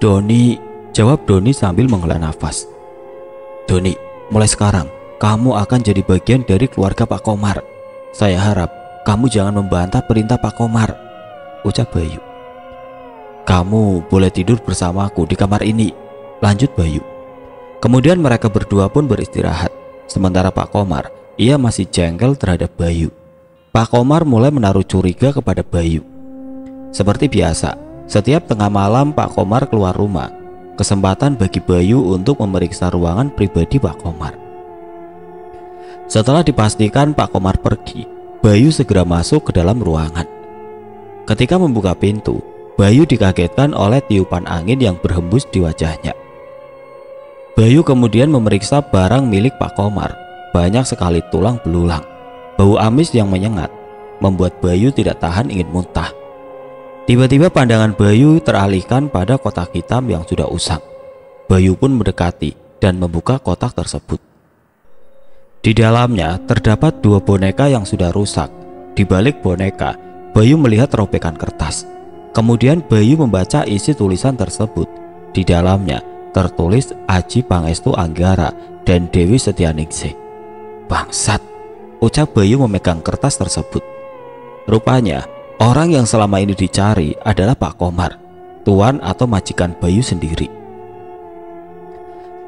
"Doni," jawab Doni sambil menghela nafas. "Doni, mulai sekarang kamu akan jadi bagian dari keluarga Pak Komar. Saya harap kamu jangan membantah perintah Pak Komar," ucap Bayu. "Kamu boleh tidur bersamaku di kamar ini," lanjut Bayu. Kemudian mereka berdua pun beristirahat. Sementara Pak Komar, ia masih jengkel terhadap Bayu. Pak Komar mulai menaruh curiga kepada Bayu. Seperti biasa, setiap tengah malam Pak Komar keluar rumah. Kesempatan bagi Bayu untuk memeriksa ruangan pribadi Pak Komar. Setelah dipastikan Pak Komar pergi, Bayu segera masuk ke dalam ruangan. Ketika membuka pintu, Bayu dikagetkan oleh tiupan angin yang berhembus di wajahnya. Bayu kemudian memeriksa barang milik Pak Komar. Banyak sekali tulang belulang. Bau amis yang menyengat membuat Bayu tidak tahan ingin muntah. Tiba-tiba pandangan Bayu teralihkan pada kotak hitam yang sudah usang. Bayu pun mendekati dan membuka kotak tersebut. Di dalamnya terdapat 2 boneka yang sudah rusak. Di balik boneka, Bayu melihat robekan kertas. Kemudian Bayu membaca isi tulisan tersebut. Di dalamnya tertulis Aji Pangestu Anggara dan Dewi Setianingsih. "Bangsat," ucap Bayu memegang kertas tersebut. Rupanya orang yang selama ini dicari adalah Pak Komar, tuan atau majikan Bayu sendiri.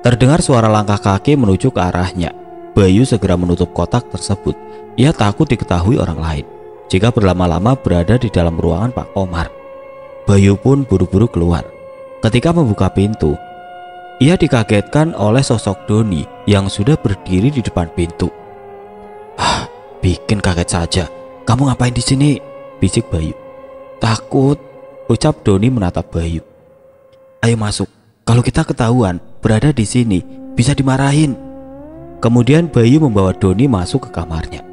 Terdengar suara langkah kaki menuju ke arahnya. Bayu segera menutup kotak tersebut. Ia takut diketahui orang lain jika berlama-lama berada di dalam ruangan Pak Komar. Bayu pun buru-buru keluar. Ketika membuka pintu, ia dikagetkan oleh sosok Doni yang sudah berdiri di depan pintu. "Ah, bikin kaget saja. Kamu ngapain di sini?" bisik Bayu. "Takut," ucap Doni menatap Bayu. "Ayo masuk. Kalau kita ketahuan berada di sini, bisa dimarahin." Kemudian Bayu membawa Doni masuk ke kamarnya.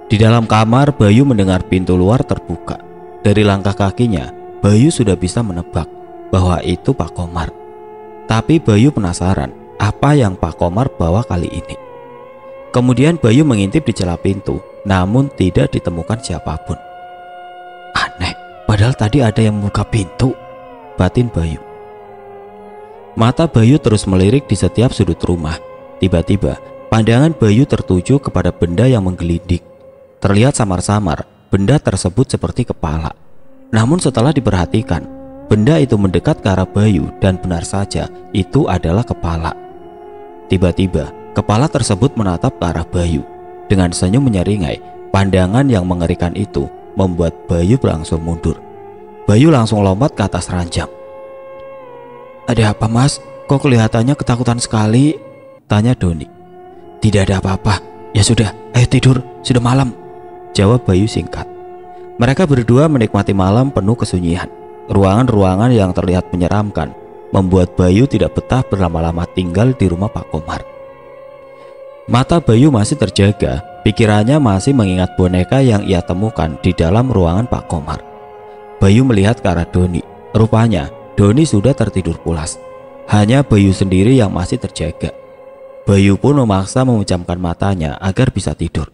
Di dalam kamar, Bayu mendengar pintu luar terbuka. Dari langkah kakinya, Bayu sudah bisa menebak bahwa itu Pak Komar. Tapi Bayu penasaran apa yang Pak Komar bawa kali ini. Kemudian Bayu mengintip di celah pintu, namun tidak ditemukan siapapun. "Aneh, padahal tadi ada yang membuka pintu," batin Bayu. Mata Bayu terus melirik di setiap sudut rumah. Tiba-tiba pandangan Bayu tertuju kepada benda yang menggelinding. Terlihat samar-samar benda tersebut seperti kepala. Namun setelah diperhatikan, benda itu mendekat ke arah Bayu dan benar saja itu adalah kepala. Tiba-tiba kepala tersebut menatap ke arah Bayu. Dengan senyum menyeringai, pandangan yang mengerikan itu membuat Bayu berangsur mundur. Bayu langsung lompat ke atas ranjang. "Ada apa, Mas? Kok kelihatannya ketakutan sekali?" tanya Doni. "Tidak ada apa-apa. Ya sudah, ayo tidur, sudah malam," jawab Bayu singkat. Mereka berdua menikmati malam penuh kesunyian. Ruangan-ruangan yang terlihat menyeramkan membuat Bayu tidak betah berlama-lama tinggal di rumah Pak Komar. Mata Bayu masih terjaga, pikirannya masih mengingat boneka yang ia temukan di dalam ruangan Pak Komar. Bayu melihat ke arah Doni. Rupanya Doni sudah tertidur pulas. Hanya Bayu sendiri yang masih terjaga. Bayu pun memaksa memejamkan matanya agar bisa tidur.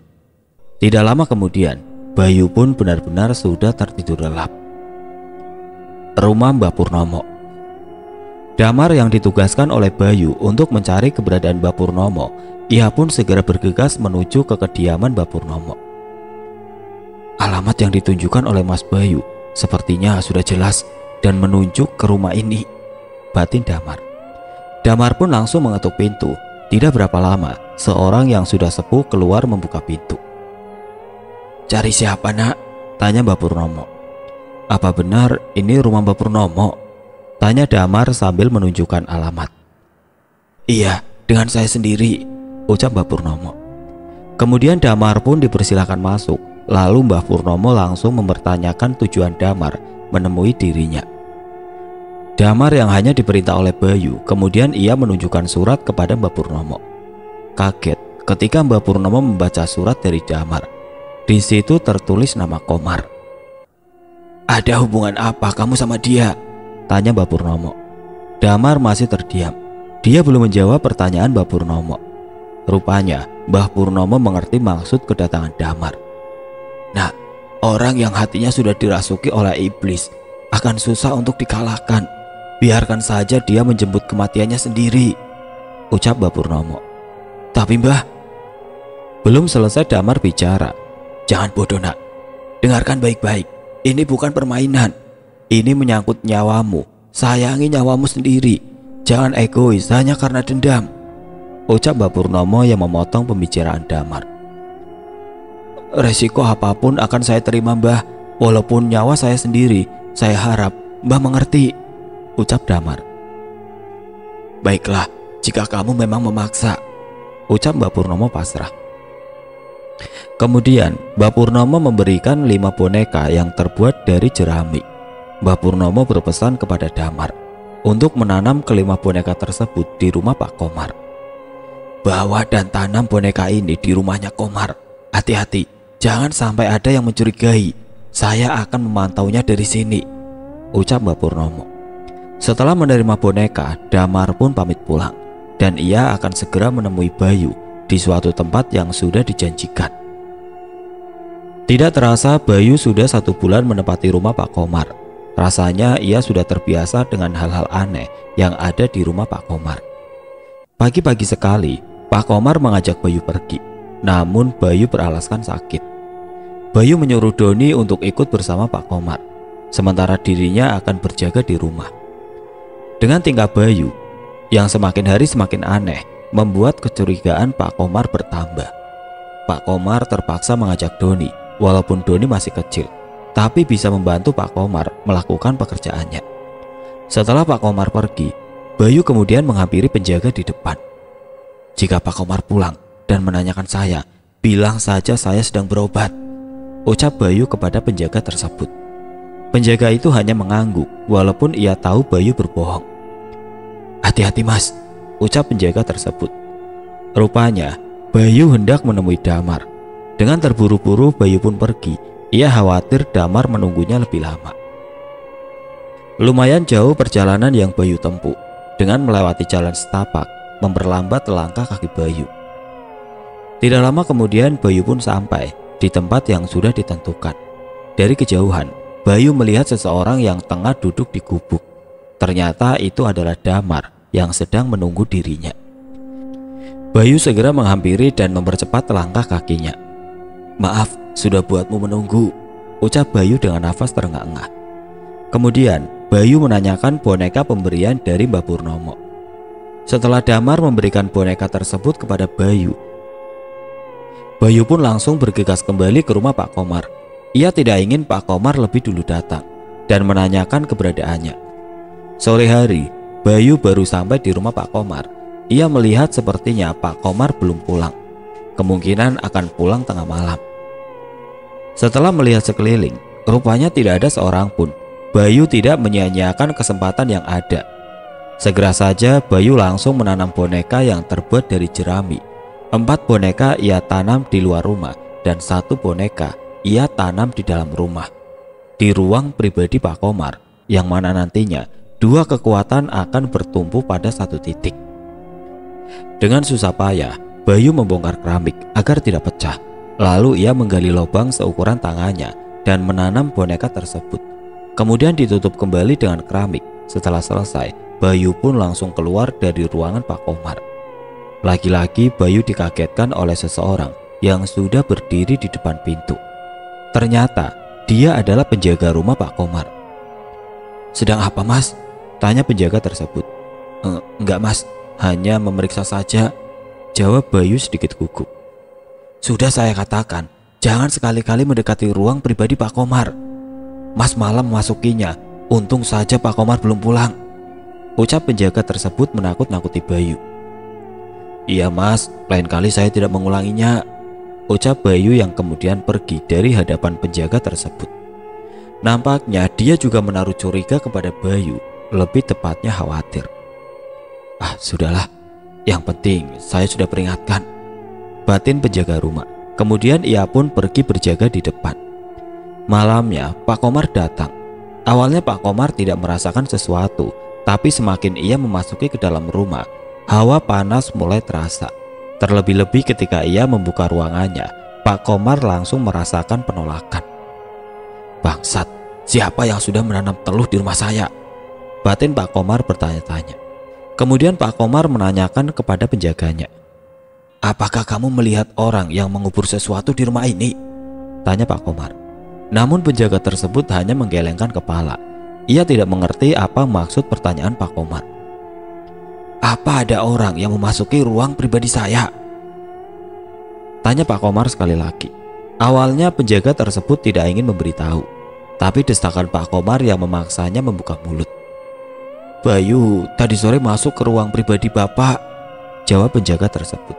Tidak lama kemudian, Bayu pun benar-benar sudah tertidur lelap. Rumah Mbah Purnomo. Damar yang ditugaskan oleh Bayu untuk mencari keberadaan Mbah Purnomo, ia pun segera bergegas menuju ke kediaman Mbah Purnomo. Alamat yang ditunjukkan oleh Mas Bayu sepertinya sudah jelas dan menunjuk ke rumah ini, batin Damar. Damar pun langsung mengetuk pintu. Tidak berapa lama, seorang yang sudah sepuh keluar membuka pintu. "Cari siapa, Nak?" tanya Mbah Purnomo. "Apa benar ini rumah Mbah Purnomo?" tanya Damar sambil menunjukkan alamat. "Iya, dengan saya sendiri," ucap Mbah Purnomo. Kemudian Damar pun dipersilakan masuk. Lalu Mbah Purnomo langsung mempertanyakan tujuan Damar menemui dirinya. Damar yang hanya diperintah oleh Bayu, kemudian ia menunjukkan surat kepada Mbah Purnomo. Kaget ketika Mbah Purnomo membaca surat dari Damar. Di situ tertulis nama Komar. "Ada hubungan apa kamu sama dia?" tanya Mbah Purnomo. Damar masih terdiam. Dia belum menjawab pertanyaan Mbah Purnomo. Rupanya Mbah Purnomo mengerti maksud kedatangan Damar. "Nah, orang yang hatinya sudah dirasuki oleh iblis akan susah untuk dikalahkan. Biarkan saja dia menjemput kematiannya sendiri," ucap Mbah Purnomo. "Tapi Mbah..." Belum selesai Damar bicara. "Jangan bodoh nak, dengarkan baik-baik. Ini bukan permainan. Ini menyangkut nyawamu. Sayangi nyawamu sendiri. Jangan egois hanya karena dendam," ucap Mbah Purnomo yang memotong pembicaraan Damar. "Resiko apapun akan saya terima Mbah, walaupun nyawa saya sendiri. Saya harap Mbah mengerti," ucap Damar. "Baiklah, jika kamu memang memaksa," ucap Mbah Purnomo pasrah. Kemudian Mbah Purnomo memberikan 5 boneka yang terbuat dari jerami. Mbah Purnomo berpesan kepada Damar untuk menanam kelima boneka tersebut di rumah Pak Komar. "Bawa dan tanam boneka ini di rumahnya Komar. Hati-hati, jangan sampai ada yang mencurigai. Saya akan memantaunya dari sini," ucap Mbah Purnomo. Setelah menerima boneka, Damar pun pamit pulang, dan ia akan segera menemui Bayu di suatu tempat yang sudah dijanjikan. Tidak terasa Bayu sudah 1 bulan menempati rumah Pak Komar. Rasanya ia sudah terbiasa dengan hal-hal aneh yang ada di rumah Pak Komar. Pagi-pagi sekali Pak Komar mengajak Bayu pergi, namun Bayu beralaskan sakit. Bayu menyuruh Doni untuk ikut bersama Pak Komar, sementara dirinya akan berjaga di rumah. Dengan tingkah Bayu yang semakin hari semakin aneh, membuat kecurigaan Pak Komar bertambah. Pak Komar terpaksa mengajak Doni, walaupun Doni masih kecil, tapi bisa membantu Pak Komar melakukan pekerjaannya. Setelah Pak Komar pergi, Bayu kemudian menghampiri penjaga di depan. "Jika Pak Komar pulang dan menanyakan saya, bilang saja saya sedang berobat," ucap Bayu kepada penjaga tersebut. Penjaga itu hanya mengangguk, walaupun ia tahu Bayu berbohong. "Hati-hati Mas," ucap penjaga tersebut. Rupanya Bayu hendak menemui Damar. Dengan terburu-buru Bayu pun pergi. Ia khawatir Damar menunggunya lebih lama. Lumayan jauh perjalanan yang Bayu tempuh. Dengan melewati jalan setapak, memperlambat langkah kaki Bayu. Tidak lama kemudian Bayu pun sampai di tempat yang sudah ditentukan. Dari kejauhan, Bayu melihat seseorang yang tengah duduk di gubuk. Ternyata itu adalah Damar yang sedang menunggu dirinya. Bayu segera menghampiri dan mempercepat langkah kakinya. "Maaf, sudah buatmu menunggu," ucap Bayu dengan nafas terengah-engah. Kemudian Bayu menanyakan boneka pemberian dari Mbah Purnomo. Setelah Damar memberikan boneka tersebut kepada Bayu, Bayu pun langsung bergegas kembali ke rumah Pak Komar. Ia tidak ingin Pak Komar lebih dulu datang dan menanyakan keberadaannya. Sore hari, Bayu baru sampai di rumah Pak Komar. Ia melihat sepertinya Pak Komar belum pulang. Kemungkinan akan pulang tengah malam. Setelah melihat sekeliling, rupanya tidak ada seorang pun. Bayu tidak menyia-nyiakan kesempatan yang ada. Segera saja Bayu langsung menanam boneka yang terbuat dari jerami. 4 boneka ia tanam di luar rumah dan 1 boneka ia tanam di dalam rumah, di ruang pribadi Pak Komar, yang mana nantinya 2 kekuatan akan bertumpu pada 1 titik. Dengan susah payah, Bayu membongkar keramik agar tidak pecah. Lalu ia menggali lubang seukuran tangannya dan menanam boneka tersebut. Kemudian ditutup kembali dengan keramik. Setelah selesai, Bayu pun langsung keluar dari ruangan Pak Komar. Lagi-lagi Bayu dikagetkan oleh seseorang yang sudah berdiri di depan pintu. Ternyata dia adalah penjaga rumah Pak Komar. "Sedang apa Mas?" tanya penjaga tersebut. Enggak Mas, hanya memeriksa saja," jawab Bayu sedikit gugup. "Sudah saya katakan, jangan sekali-kali mendekati ruang pribadi Pak Komar. Mas malah memasukinya. Untung saja Pak Komar belum pulang," ucap penjaga tersebut menakut-nakuti Bayu. "Iya Mas, lain kali saya tidak mengulanginya," ucap Bayu yang kemudian pergi dari hadapan penjaga tersebut. Nampaknya dia juga menaruh curiga kepada Bayu, lebih tepatnya khawatir. Ah, sudahlah, yang penting saya sudah peringatkan, batin penjaga rumah. Kemudian ia pun pergi berjaga di depan. Malamnya Pak Komar datang. Awalnya Pak Komar tidak merasakan sesuatu, tapi semakin ia memasuki ke dalam rumah, hawa panas mulai terasa. Terlebih-lebih ketika ia membuka ruangannya, Pak Komar langsung merasakan penolakan. Bangsat, siapa yang sudah menanam teluh di rumah saya? Batin Pak Komar bertanya-tanya. Kemudian Pak Komar menanyakan kepada penjaganya. Apakah kamu melihat orang yang mengubur sesuatu di rumah ini? Tanya Pak Komar. Namun penjaga tersebut hanya menggelengkan kepala. Ia tidak mengerti apa maksud pertanyaan Pak Komar. Apa ada orang yang memasuki ruang pribadi saya? Tanya Pak Komar sekali lagi. Awalnya penjaga tersebut tidak ingin memberitahu, tapi desakan Pak Komar yang memaksanya membuka mulut. Bayu tadi sore masuk ke ruang pribadi Bapak, jawab penjaga tersebut.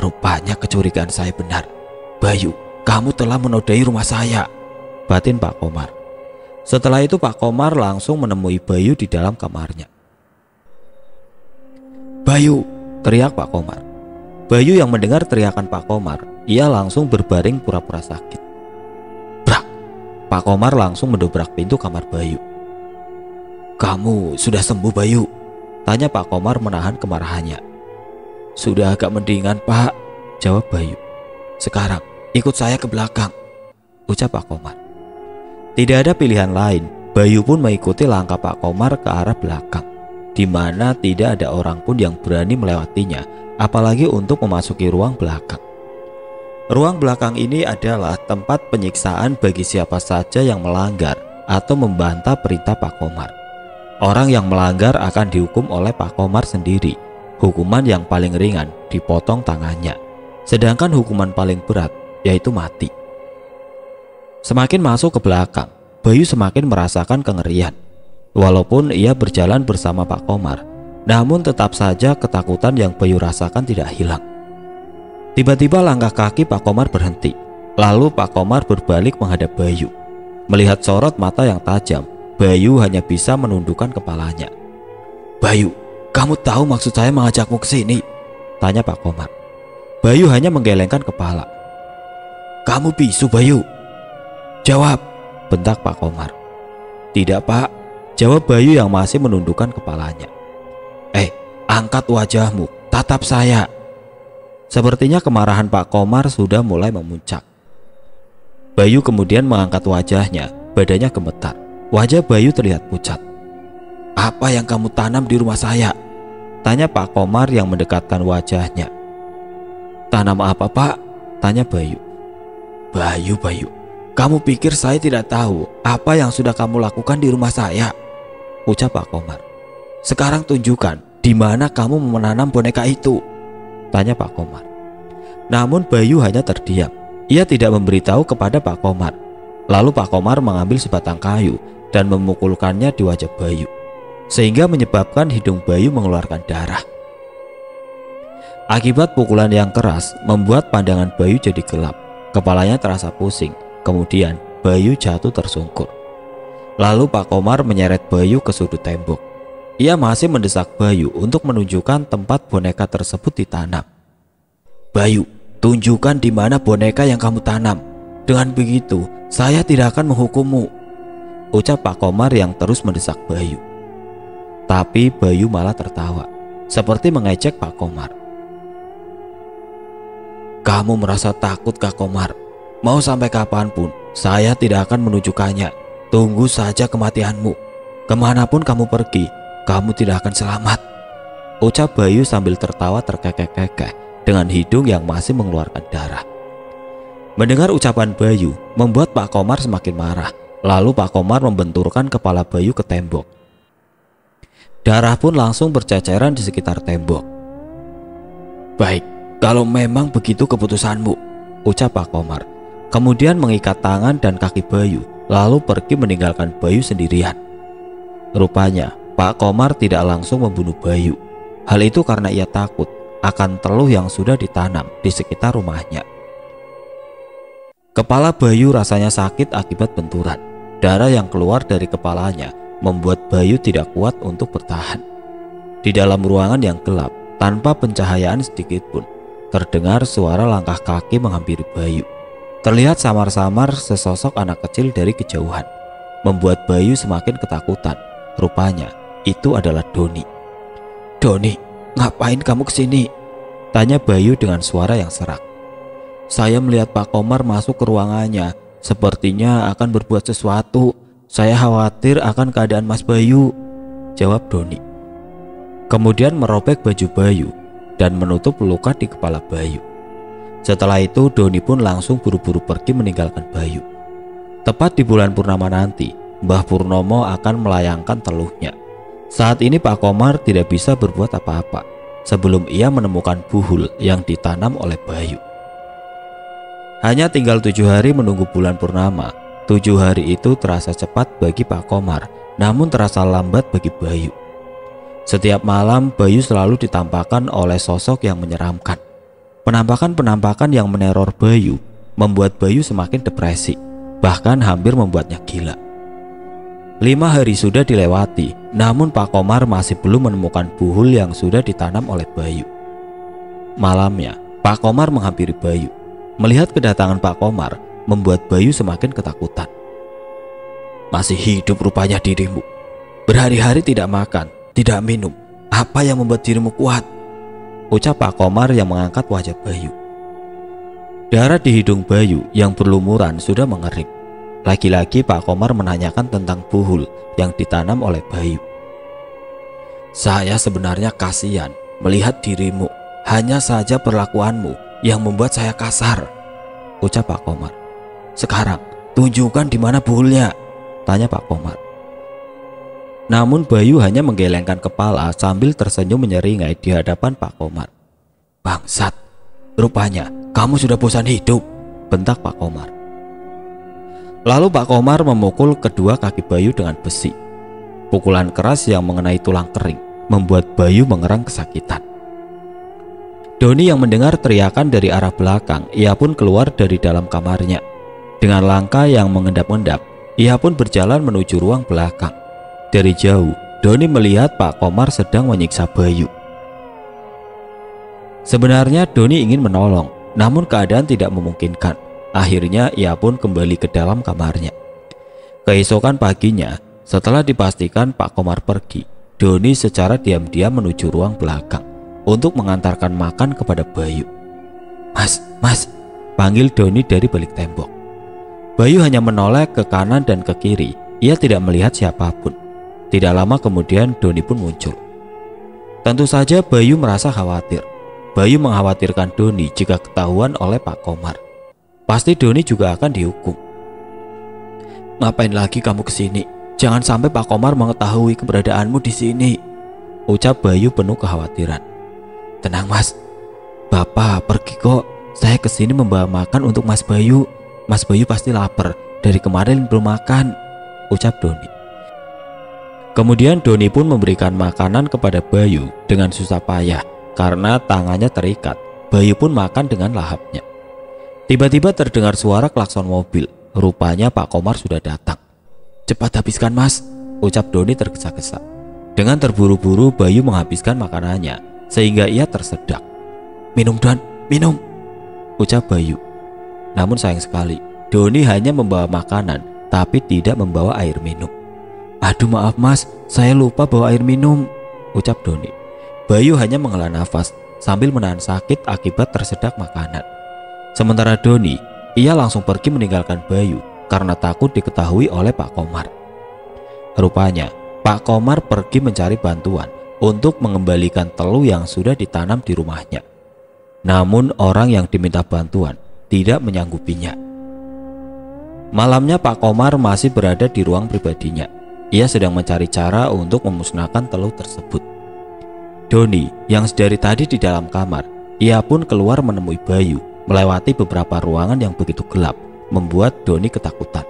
Rupanya kecurigaan saya benar. Bayu, kamu telah menodai rumah saya, batin Pak Komar. Setelah itu Pak Komar langsung menemui Bayu di dalam kamarnya. Bayu, teriak Pak Komar. Bayu yang mendengar teriakan Pak Komar, ia langsung berbaring pura-pura sakit. Brak! Pak Komar langsung mendobrak pintu kamar Bayu. Kamu sudah sembuh Bayu? Tanya Pak Komar menahan kemarahannya. Sudah agak mendingan Pak, jawab Bayu. Sekarang ikut saya ke belakang, ucap Pak Komar. Tidak ada pilihan lain, Bayu pun mengikuti langkah Pak Komar ke arah belakang, di mana tidak ada orang pun yang berani melewatinya, apalagi untuk memasuki ruang belakang. Ruang belakang ini adalah tempat penyiksaan bagi siapa saja yang melanggar atau membantah perintah Pak Komar. Orang yang melanggar akan dihukum oleh Pak Komar sendiri. Hukuman yang paling ringan dipotong tangannya, sedangkan hukuman paling berat yaitu mati. Semakin masuk ke belakang, Bayu semakin merasakan kengerian. Walaupun ia berjalan bersama Pak Komar, namun tetap saja ketakutan yang Bayu rasakan tidak hilang. Tiba-tiba langkah kaki Pak Komar berhenti. Lalu Pak Komar berbalik menghadap Bayu. Melihat sorot mata yang tajam, Bayu hanya bisa menundukkan kepalanya. Bayu, kamu tahu maksud saya mengajakmu ke sini? Tanya Pak Komar. Bayu hanya menggelengkan kepala. Kamu bisu Bayu? Jawab, bentak Pak Komar. Tidak Pak, jawab Bayu yang masih menundukkan kepalanya. Angkat wajahmu, tatap saya. Sepertinya kemarahan Pak Komar sudah mulai memuncak. Bayu kemudian mengangkat wajahnya, badannya gemetar. Wajah Bayu terlihat pucat. Apa yang kamu tanam di rumah saya? Tanya Pak Komar yang mendekatkan wajahnya. Tanam apa Pak? Tanya Bayu. Bayu, kamu pikir saya tidak tahu apa yang sudah kamu lakukan di rumah saya? Ucap Pak Komar. Sekarang tunjukkan di mana kamu menanam boneka itu? Tanya Pak Komar. Namun Bayu hanya terdiam. Ia tidak memberitahu kepada Pak Komar. Lalu Pak Komar mengambil sebatang kayu dan memukulkannya di wajah Bayu, sehingga menyebabkan hidung Bayu mengeluarkan darah. Akibat pukulan yang keras membuat pandangan Bayu jadi gelap. Kepalanya terasa pusing. Kemudian Bayu jatuh tersungkur. Lalu Pak Komar menyeret Bayu ke sudut tembok. Ia masih mendesak Bayu untuk menunjukkan tempat boneka tersebut ditanam. Bayu, tunjukkan di mana boneka yang kamu tanam. Dengan begitu, saya tidak akan menghukummu, ucap Pak Komar yang terus mendesak Bayu. Tapi Bayu malah tertawa, seperti mengejek Pak Komar. Kamu merasa takut Kak Komar? Mau sampai kapanpun, saya tidak akan menunjukkannya. Tunggu saja kematianmu. Kemanapun kamu pergi, kamu tidak akan selamat, ucap Bayu sambil tertawa terkekeh-kekeh dengan hidung yang masih mengeluarkan darah. Mendengar ucapan Bayu membuat Pak Komar semakin marah. Lalu Pak Komar membenturkan kepala Bayu ke tembok. Darah pun langsung berceceran di sekitar tembok. Baik, kalau memang begitu keputusanmu, ucap Pak Komar. Kemudian mengikat tangan dan kaki Bayu, lalu pergi meninggalkan Bayu sendirian. Rupanya Pak Komar tidak langsung membunuh Bayu. Hal itu karena ia takut akan teluh yang sudah ditanam di sekitar rumahnya. Kepala Bayu rasanya sakit akibat benturan. Darah yang keluar dari kepalanya membuat Bayu tidak kuat untuk bertahan. Di dalam ruangan yang gelap, tanpa pencahayaan sedikit pun, terdengar suara langkah kaki menghampiri Bayu. Terlihat samar-samar sesosok anak kecil dari kejauhan, membuat Bayu semakin ketakutan. Rupanya itu adalah Doni. "Doni, ngapain kamu kesini?" tanya Bayu dengan suara yang serak. "Saya melihat Pak Komar masuk ke ruangannya. Sepertinya akan berbuat sesuatu. Saya khawatir akan keadaan Mas Bayu," jawab Doni. Kemudian merobek baju Bayu dan menutup luka di kepala Bayu. Setelah itu Doni pun langsung buru-buru pergi meninggalkan Bayu. Tepat di bulan purnama nanti, Mbah Purnomo akan melayangkan teluhnya. Saat ini Pak Komar tidak bisa berbuat apa-apa sebelum ia menemukan buhul yang ditanam oleh Bayu. Hanya tinggal 7 hari menunggu bulan purnama. 7 hari itu terasa cepat bagi Pak Komar, namun terasa lambat bagi Bayu. Setiap malam Bayu selalu ditampakkan oleh sosok yang menyeramkan. Penampakan-penampakan yang meneror Bayu membuat Bayu semakin depresi, bahkan hampir membuatnya gila. 5 hari sudah dilewati, namun Pak Komar masih belum menemukan buhul yang sudah ditanam oleh Bayu. Malamnya, Pak Komar menghampiri Bayu. Melihat kedatangan Pak Komar membuat Bayu semakin ketakutan. "Masih hidup rupanya dirimu. Berhari-hari tidak makan, tidak minum. Apa yang membuat dirimu kuat?" ucap Pak Komar yang mengangkat wajah Bayu. Darah di hidung Bayu yang berlumuran sudah mengering. Lagi-lagi Pak Komar menanyakan tentang buhul yang ditanam oleh Bayu. "Saya sebenarnya kasihan melihat dirimu. Hanya saja perlakuanmu yang membuat saya kasar," ucap Pak Komar. "Sekarang tunjukkan di mana buhulnya," tanya Pak Komar. Namun Bayu hanya menggelengkan kepala sambil tersenyum menyeringai di hadapan Pak Komar. "Bangsat, rupanya kamu sudah bosan hidup," bentak Pak Komar. Lalu Pak Komar memukul kedua kaki Bayu dengan besi. Pukulan keras yang mengenai tulang kering membuat Bayu mengerang kesakitan. Doni yang mendengar teriakan dari arah belakang, ia pun keluar dari dalam kamarnya. Dengan langkah yang mengendap-endap, ia pun berjalan menuju ruang belakang. Dari jauh, Doni melihat Pak Komar sedang menyiksa Bayu. Sebenarnya Doni ingin menolong, namun keadaan tidak memungkinkan. Akhirnya ia pun kembali ke dalam kamarnya. Keesokan paginya, setelah dipastikan Pak Komar pergi, Doni secara diam-diam menuju ruang belakang untuk mengantarkan makan kepada Bayu. Mas," panggil Doni dari balik tembok. Bayu hanya menoleh ke kanan dan ke kiri. Ia tidak melihat siapapun. Tidak lama kemudian Doni pun muncul. Tentu saja Bayu merasa khawatir. Bayu mengkhawatirkan Doni jika ketahuan oleh Pak Komar. Pasti Doni juga akan dihukum. "Ngapain lagi kamu kesini? Jangan sampai Pak Komar mengetahui keberadaanmu di sini," ucap Bayu penuh kekhawatiran. "Tenang Mas, Bapak pergi kok. Saya kesini membawa makan untuk Mas Bayu. Mas Bayu pasti lapar, dari kemarin belum makan," ucap Doni. Kemudian Doni pun memberikan makanan kepada Bayu dengan susah payah karena tangannya terikat. Bayu pun makan dengan lahapnya. Tiba-tiba terdengar suara klakson mobil. Rupanya Pak Komar sudah datang. "Cepat habiskan Mas," ucap Doni tergesa-gesa. Dengan terburu-buru Bayu menghabiskan makanannya sehingga ia tersedak. "Minum Don, minum," ucap Bayu. Namun sayang sekali, Doni hanya membawa makanan tapi tidak membawa air minum. "Aduh maaf Mas, saya lupa bawa air minum," ucap Doni. Bayu hanya menghela nafas sambil menahan sakit akibat tersedak makanan. Sementara Doni, ia langsung pergi meninggalkan Bayu karena takut diketahui oleh Pak Komar. Rupanya Pak Komar pergi mencari bantuan untuk mengembalikan teluh yang sudah ditanam di rumahnya. Namun orang yang diminta bantuan tidak menyanggupinya. Malamnya Pak Komar masih berada di ruang pribadinya. Ia sedang mencari cara untuk memusnahkan teluh tersebut. Doni yang sedari tadi di dalam kamar, ia pun keluar menemui Bayu. Melewati beberapa ruangan yang begitu gelap membuat Doni ketakutan.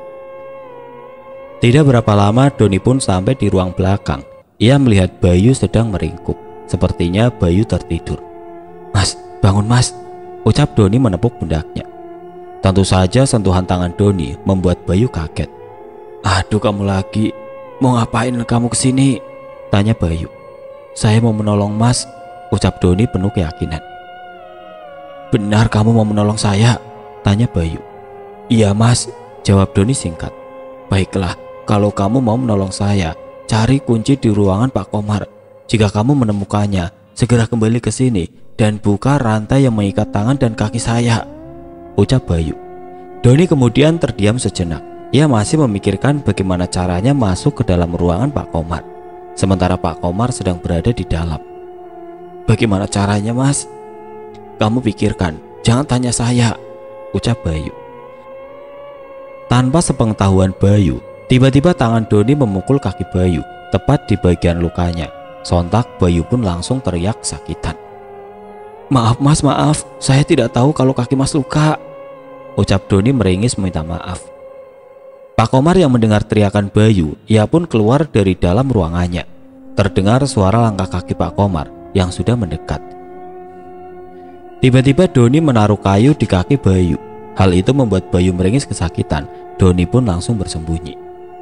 Tidak berapa lama Doni pun sampai di ruang belakang. Ia melihat Bayu sedang meringkuk. Sepertinya Bayu tertidur. "Mas, bangun Mas," ucap Doni menepuk pundaknya. Tentu saja sentuhan tangan Doni membuat Bayu kaget. "Aduh, kamu lagi. Mau ngapain kamu kesini?" tanya Bayu. "Saya mau menolong Mas," ucap Doni penuh keyakinan. "Benar kamu mau menolong saya?" tanya Bayu. "Iya Mas," jawab Doni singkat. "Baiklah, kalau kamu mau menolong saya, cari kunci di ruangan Pak Komar. Jika kamu menemukannya, segera kembali ke sini dan buka rantai yang mengikat tangan dan kaki saya," ucap Bayu. Doni kemudian terdiam sejenak. Ia masih memikirkan bagaimana caranya masuk ke dalam ruangan Pak Komar, sementara Pak Komar sedang berada di dalam. "Bagaimana caranya, Mas?" "Kamu pikirkan, jangan tanya saya," ucap Bayu. Tanpa sepengetahuan Bayu, tiba-tiba tangan Doni memukul kaki Bayu tepat di bagian lukanya. Sontak Bayu pun langsung teriak kesakitan. "Maaf Mas, maaf, saya tidak tahu kalau kaki Mas luka," ucap Doni meringis meminta maaf. Pak Komar yang mendengar teriakan Bayu, ia pun keluar dari dalam ruangannya. Terdengar suara langkah kaki Pak Komar yang sudah mendekat. Tiba-tiba Doni menaruh kayu di kaki Bayu. Hal itu membuat Bayu meringis kesakitan. Doni pun langsung bersembunyi.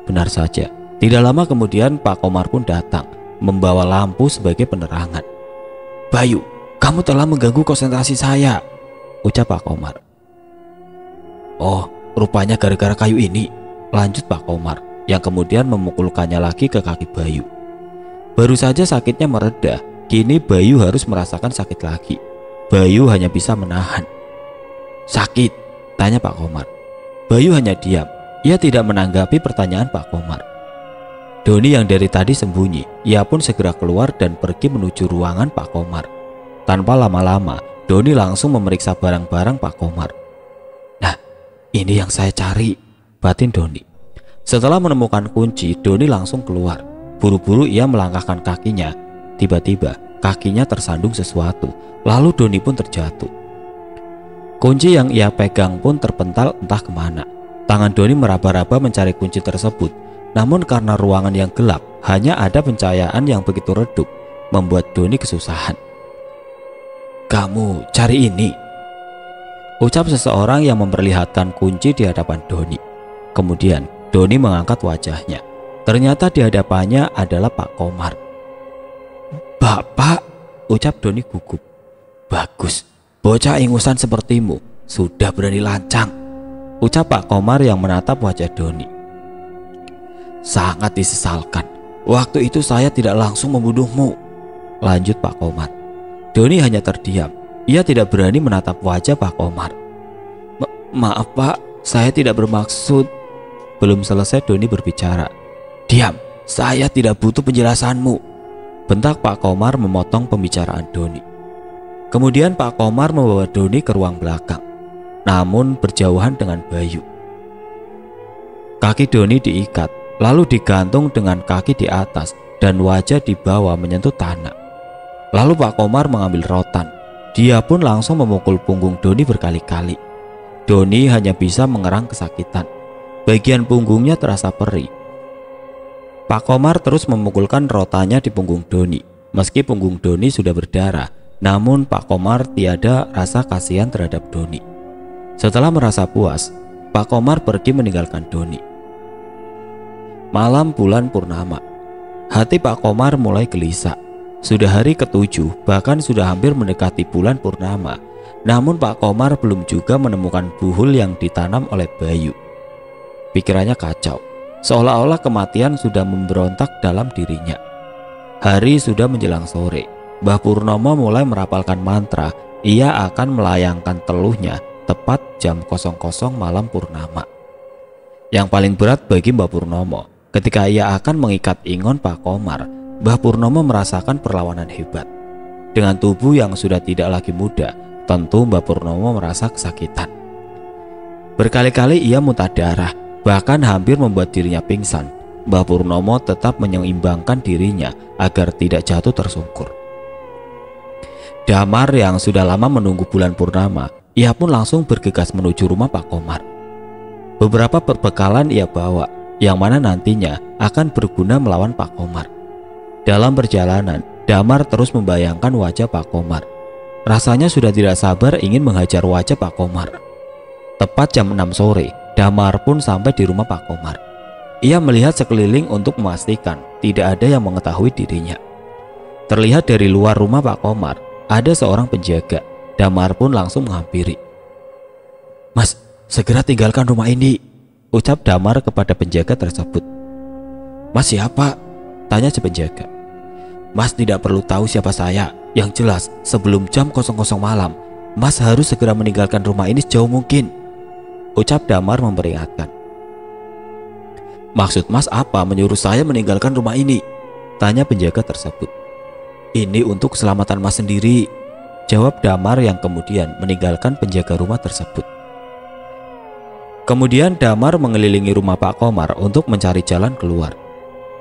Benar saja, tidak lama kemudian Pak Komar pun datang, membawa lampu sebagai penerangan. "Bayu, kamu telah mengganggu konsentrasi saya," ucap Pak Komar. "Oh, rupanya gara-gara kayu ini," lanjut Pak Komar, yang kemudian memukulkannya lagi ke kaki Bayu. Baru saja sakitnya mereda, kini Bayu harus merasakan sakit lagi. Bayu hanya bisa menahan. "Sakit?" tanya Pak Komar. Bayu hanya diam. Ia tidak menanggapi pertanyaan Pak Komar. Doni yang dari tadi sembunyi, ia pun segera keluar dan pergi menuju ruangan Pak Komar. Tanpa lama-lama, Doni langsung memeriksa barang-barang Pak Komar. "Nah, ini yang saya cari," batin Doni. Setelah menemukan kunci, Doni langsung keluar. Buru-buru ia melangkahkan kakinya. Tiba-tiba kakinya tersandung sesuatu, lalu Doni pun terjatuh. Kunci yang ia pegang pun terpental entah kemana. Tangan Doni meraba-raba mencari kunci tersebut, namun karena ruangan yang gelap, hanya ada pencahayaan yang begitu redup, membuat Doni kesusahan. "Kamu cari ini," ucap seseorang yang memperlihatkan kunci di hadapan Doni. Kemudian Doni mengangkat wajahnya. Ternyata di hadapannya adalah Pak Komar. "Bapak," ucap Doni gugup. "Bagus, bocah ingusan sepertimu sudah berani lancang," ucap Pak Komar yang menatap wajah Doni. "Sangat disesalkan, waktu itu saya tidak langsung membunuhmu," lanjut Pak Komar. Doni hanya terdiam. Ia tidak berani menatap wajah Pak Komar. Maaf Pak, saya tidak bermaksud." Belum selesai Doni berbicara. "Diam, saya tidak butuh penjelasanmu," bentak Pak Komar memotong pembicaraan Doni. Kemudian Pak Komar membawa Doni ke ruang belakang, namun berjauhan dengan Bayu. Kaki Doni diikat, lalu digantung dengan kaki di atas dan wajah di bawah menyentuh tanah. Lalu Pak Komar mengambil rotan. Dia pun langsung memukul punggung Doni berkali-kali. Doni hanya bisa mengerang kesakitan. Bagian punggungnya terasa perih. Pak Komar terus memukulkan rotannya di punggung Doni. Meski punggung Doni sudah berdarah, namun Pak Komar tiada rasa kasihan terhadap Doni. Setelah merasa puas, Pak Komar pergi meninggalkan Doni. Malam bulan purnama. Hati Pak Komar mulai gelisah. Sudah hari ke-7, bahkan sudah hampir mendekati bulan purnama. Namun Pak Komar belum juga menemukan buhul yang ditanam oleh Bayu. Pikirannya kacau, seolah-olah kematian sudah memberontak dalam dirinya. Hari sudah menjelang sore. Mbah Purnomo mulai merapalkan mantra. Ia akan melayangkan teluhnya tepat jam 00 malam purnama. Yang paling berat bagi Mbah Purnomo, ketika ia akan mengikat ingon Pak Komar, Mbah Purnomo merasakan perlawanan hebat. Dengan tubuh yang sudah tidak lagi muda, tentu Mbah Purnomo merasa kesakitan. Berkali-kali ia muntah darah, bahkan hampir membuat dirinya pingsan. Mbah Purnomo tetap menyeimbangkan dirinya agar tidak jatuh tersungkur. Damar yang sudah lama menunggu bulan purnama, ia pun langsung bergegas menuju rumah Pak Komar. Beberapa perbekalan ia bawa, yang mana nantinya akan berguna melawan Pak Komar. Dalam perjalanan, Damar terus membayangkan wajah Pak Komar. Rasanya sudah tidak sabar ingin menghajar wajah Pak Komar. Tepat jam 6 sore, Damar pun sampai di rumah Pak Komar. Ia melihat sekeliling untuk memastikan tidak ada yang mengetahui dirinya. Terlihat dari luar rumah Pak Komar ada seorang penjaga. Damar pun langsung menghampiri. "Mas, segera tinggalkan rumah ini," ucap Damar kepada penjaga tersebut. "Mas siapa?" tanya si penjaga. "Mas tidak perlu tahu siapa saya. Yang jelas sebelum jam 00 malam Mas harus segera meninggalkan rumah ini sejauh mungkin," ucap Damar memperingatkan. "Maksud Mas apa menyuruh saya meninggalkan rumah ini?" tanya penjaga tersebut. "Ini untuk keselamatan Mas sendiri," jawab Damar yang kemudian meninggalkan penjaga rumah tersebut. Kemudian Damar mengelilingi rumah Pak Komar untuk mencari jalan keluar.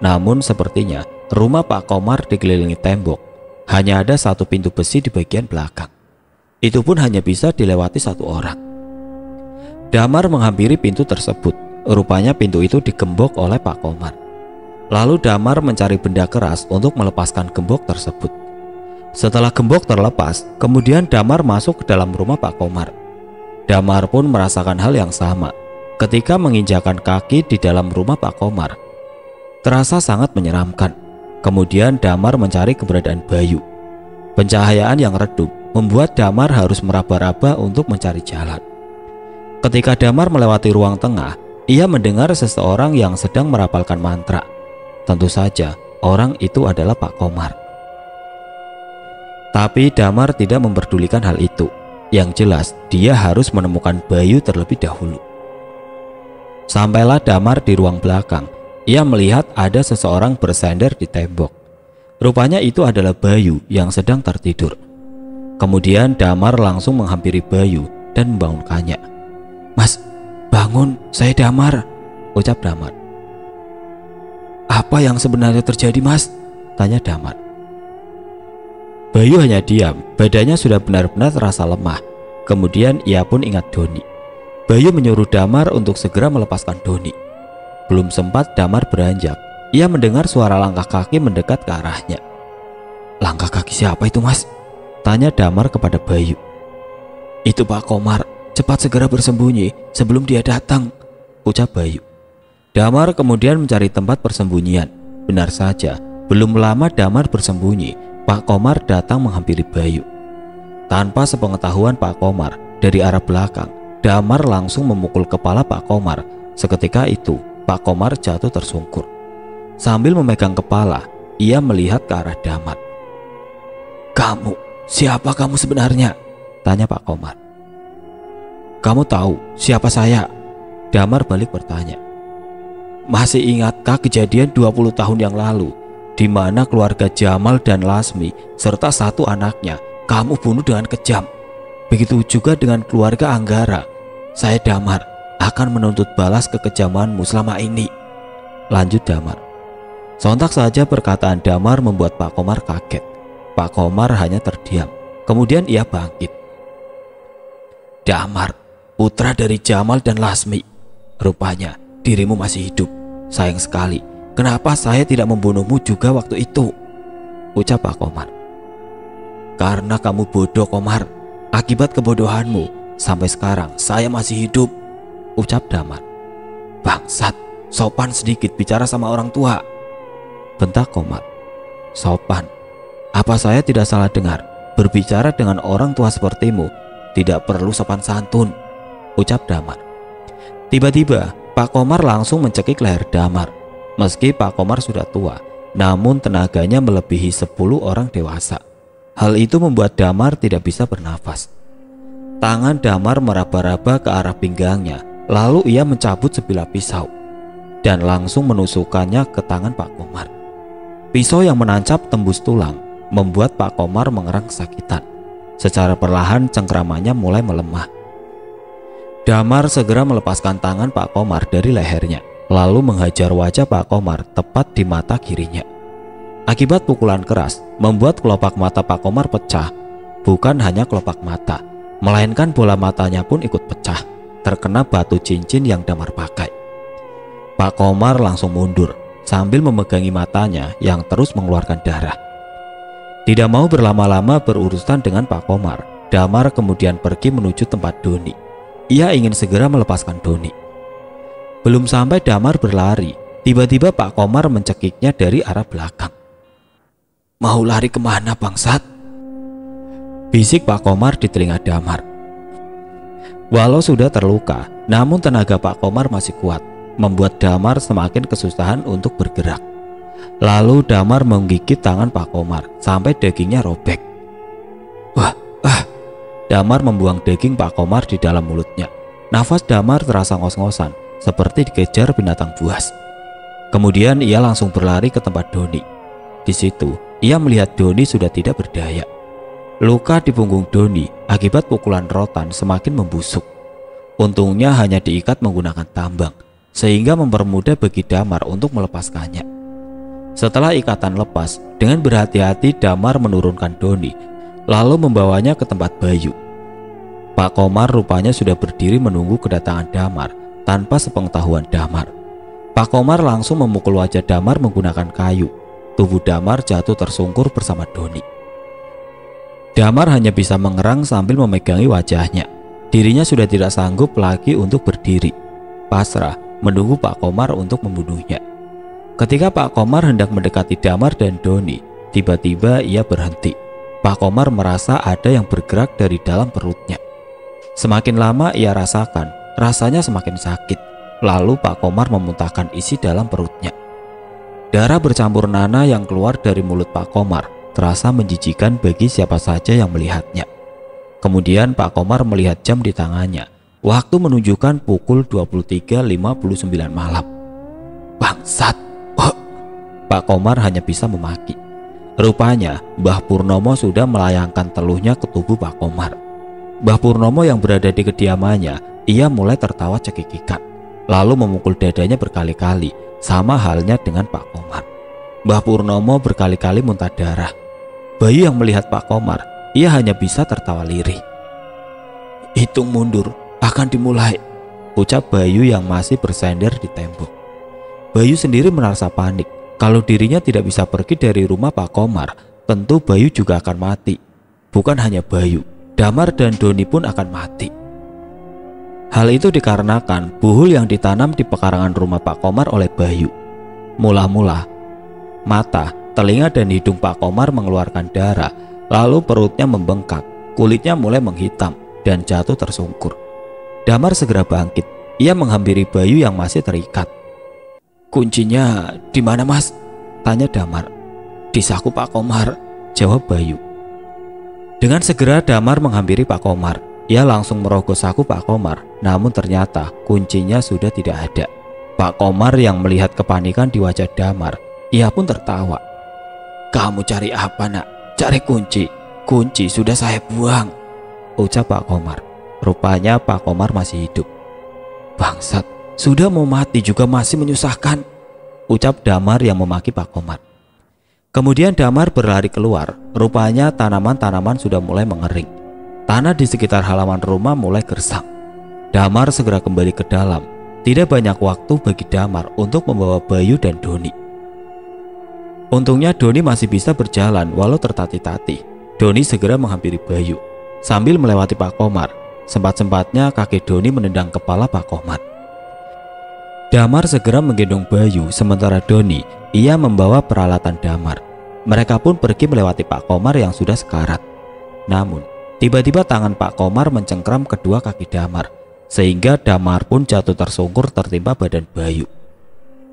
Namun sepertinya rumah Pak Komar dikelilingi tembok. Hanya ada satu pintu besi di bagian belakang. Itu pun hanya bisa dilewati satu orang. Damar menghampiri pintu tersebut. Rupanya pintu itu digembok oleh Pak Komar. Lalu Damar mencari benda keras untuk melepaskan gembok tersebut. Setelah gembok terlepas, kemudian Damar masuk ke dalam rumah Pak Komar. Damar pun merasakan hal yang sama. Ketika menginjakan kaki di dalam rumah Pak Komar, terasa sangat menyeramkan. Kemudian Damar mencari keberadaan Bayu. Pencahayaan yang redup membuat Damar harus meraba-raba untuk mencari jalan. Ketika Damar melewati ruang tengah, ia mendengar seseorang yang sedang merapalkan mantra. Tentu saja orang itu adalah Pak Komar. Tapi Damar tidak memperdulikan hal itu. Yang jelas dia harus menemukan Bayu terlebih dahulu. Sampailah Damar di ruang belakang. Ia melihat ada seseorang bersandar di tembok. Rupanya itu adalah Bayu yang sedang tertidur. Kemudian Damar langsung menghampiri Bayu dan membangunkannya. "Mas, bangun, saya Damar," ucap Damar. "Apa yang sebenarnya terjadi, Mas?" tanya Damar. Bayu hanya diam, badannya sudah benar-benar terasa lemah. Kemudian ia pun ingat Doni. Bayu menyuruh Damar untuk segera melepaskan Doni. Belum sempat Damar beranjak, ia mendengar suara langkah kaki mendekat ke arahnya. "Langkah kaki siapa itu, Mas?" tanya Damar kepada Bayu. "Itu Pak Komar, cepat segera bersembunyi sebelum dia datang," ucap Bayu. Damar kemudian mencari tempat persembunyian. Benar saja, belum lama Damar bersembunyi, Pak Komar datang menghampiri Bayu. Tanpa sepengetahuan Pak Komar, dari arah belakang, Damar langsung memukul kepala Pak Komar. Seketika itu Pak Komar jatuh tersungkur. Sambil memegang kepala, ia melihat ke arah Damar. "Kamu, siapa kamu sebenarnya?" tanya Pak Komar. "Kamu tahu siapa saya?" Damar balik bertanya. "Masih ingatkah kejadian 20 tahun yang lalu, di mana keluarga Jamal dan Lasmi serta satu anaknya kamu bunuh dengan kejam? Begitu juga dengan keluarga Anggara. Saya Damar akan menuntut balas kekejamanmu selama ini," lanjut Damar. Sontak saja perkataan Damar membuat Pak Komar kaget. Pak Komar hanya terdiam. Kemudian ia bangkit. "Damar, putra dari Jamal dan Lasmi. Rupanya dirimu masih hidup. Sayang sekali, kenapa saya tidak membunuhmu juga waktu itu?" ucap Pak Komar. "Karena kamu bodoh, Komar. Akibat kebodohanmu, sampai sekarang saya masih hidup," ucap Damar. "Bangsat, sopan sedikit bicara sama orang tua," bentak Komar. "Sopan? Apa saya tidak salah dengar? Berbicara dengan orang tua sepertimu tidak perlu sopan santun," ucap Damar. Tiba-tiba Pak Komar langsung mencekik leher Damar. Meski Pak Komar sudah tua, namun tenaganya melebihi 10 orang dewasa. Hal itu membuat Damar tidak bisa bernafas. Tangan Damar meraba-raba ke arah pinggangnya, lalu ia mencabut sebilah pisau dan langsung menusukkannya ke tangan Pak Komar. Pisau yang menancap tembus tulang membuat Pak Komar mengerang kesakitan. Secara perlahan cengkramannya mulai melemah. Damar segera melepaskan tangan Pak Komar dari lehernya, lalu menghajar wajah Pak Komar tepat di mata kirinya. Akibat pukulan keras membuat kelopak mata Pak Komar pecah. Bukan hanya kelopak mata, melainkan bola matanya pun ikut pecah, terkena batu cincin yang Damar pakai. Pak Komar langsung mundur sambil memegangi matanya yang terus mengeluarkan darah. Tidak mau berlama-lama berurusan dengan Pak Komar, Damar kemudian pergi menuju tempat Doni. ia ingin segera melepaskan Doni. Belum sampai Damar berlari, tiba-tiba Pak Komar mencekiknya dari arah belakang. "Mau lari kemana, bangsat?" bisik Pak Komar di telinga Damar. Walau sudah terluka, namun tenaga Pak Komar masih kuat, membuat Damar semakin kesusahan untuk bergerak. Lalu Damar menggigit tangan Pak Komar sampai dagingnya robek. Wah, Damar membuang daging Pak Komar di dalam mulutnya. Nafas Damar terasa ngos-ngosan, seperti dikejar binatang buas. Kemudian ia langsung berlari ke tempat Doni. Di situ, ia melihat Doni sudah tidak berdaya. Luka di punggung Doni akibat pukulan rotan semakin membusuk. Untungnya hanya diikat menggunakan tambang, sehingga mempermudah bagi Damar untuk melepaskannya. Setelah ikatan lepas, dengan berhati-hati Damar menurunkan Doni, lalu membawanya ke tempat Bayu. Pak Komar rupanya sudah berdiri menunggu kedatangan Damar tanpa sepengetahuan Damar. Pak Komar langsung memukul wajah Damar menggunakan kayu. Tubuh Damar jatuh tersungkur bersama Doni. Damar hanya bisa mengerang sambil memegangi wajahnya. Dirinya sudah tidak sanggup lagi untuk berdiri. Pasrah menunggu Pak Komar untuk membunuhnya. Ketika Pak Komar hendak mendekati Damar dan Doni, tiba-tiba ia berhenti. Pak Komar merasa ada yang bergerak dari dalam perutnya. Semakin lama ia rasakan, rasanya semakin sakit. Lalu Pak Komar memuntahkan isi dalam perutnya. Darah bercampur nanah yang keluar dari mulut Pak Komar terasa menjijikan bagi siapa saja yang melihatnya. Kemudian Pak Komar melihat jam di tangannya. Waktu menunjukkan pukul 23.59 malam. Bangsat! Oh. Pak Komar hanya bisa memaki. Rupanya Mbah Purnomo sudah melayangkan teluhnya ke tubuh Pak Komar. Mbah Purnomo yang berada di kediamannya, ia mulai tertawa cekikikan, lalu memukul dadanya berkali-kali, sama halnya dengan Pak Komar. Mbah Purnomo berkali-kali muntah darah. Bayu yang melihat Pak Komar, ia hanya bisa tertawa lirih. "Hitung mundur, akan dimulai," ucap Bayu yang masih bersender di tembok. Bayu sendiri merasa panik. Kalau dirinya tidak bisa pergi dari rumah Pak Komar, tentu Bayu juga akan mati. Bukan hanya Bayu, Damar dan Doni pun akan mati. Hal itu dikarenakan buhul yang ditanam di pekarangan rumah Pak Komar oleh Bayu. Mula-mula, mata, telinga dan hidung Pak Komar mengeluarkan darah, lalu perutnya membengkak, kulitnya mulai menghitam dan jatuh tersungkur. Damar segera bangkit. Ia menghampiri Bayu yang masih terikat. "Kuncinya di mana, Mas?" tanya Damar. "Di saku Pak Komar," jawab Bayu. Dengan segera Damar menghampiri Pak Komar. Ia langsung merogoh saku Pak Komar, namun ternyata kuncinya sudah tidak ada. Pak Komar yang melihat kepanikan di wajah Damar, ia pun tertawa. "Kamu cari apa, Nak?" "Cari kunci. Kunci sudah saya buang," ucap Pak Komar. Rupanya Pak Komar masih hidup. "Bangsat, sudah mau mati juga masih menyusahkan," ucap Damar yang memaki Pak Komar. Kemudian Damar berlari keluar. Rupanya tanaman-tanaman sudah mulai mengering. Tanah di sekitar halaman rumah mulai gersang. Damar segera kembali ke dalam. Tidak banyak waktu bagi Damar untuk membawa Bayu dan Doni. Untungnya Doni masih bisa berjalan walau tertatih-tatih. Doni segera menghampiri Bayu. Sambil melewati Pak Komar, sempat-sempatnya kaki Doni menendang kepala Pak Komar. Damar segera menggendong Bayu, sementara Doni, ia membawa peralatan Damar. Mereka pun pergi melewati Pak Komar yang sudah sekarat. Namun, tiba-tiba tangan Pak Komar mencengkram kedua kaki Damar, sehingga Damar pun jatuh tersungkur tertimpa badan Bayu.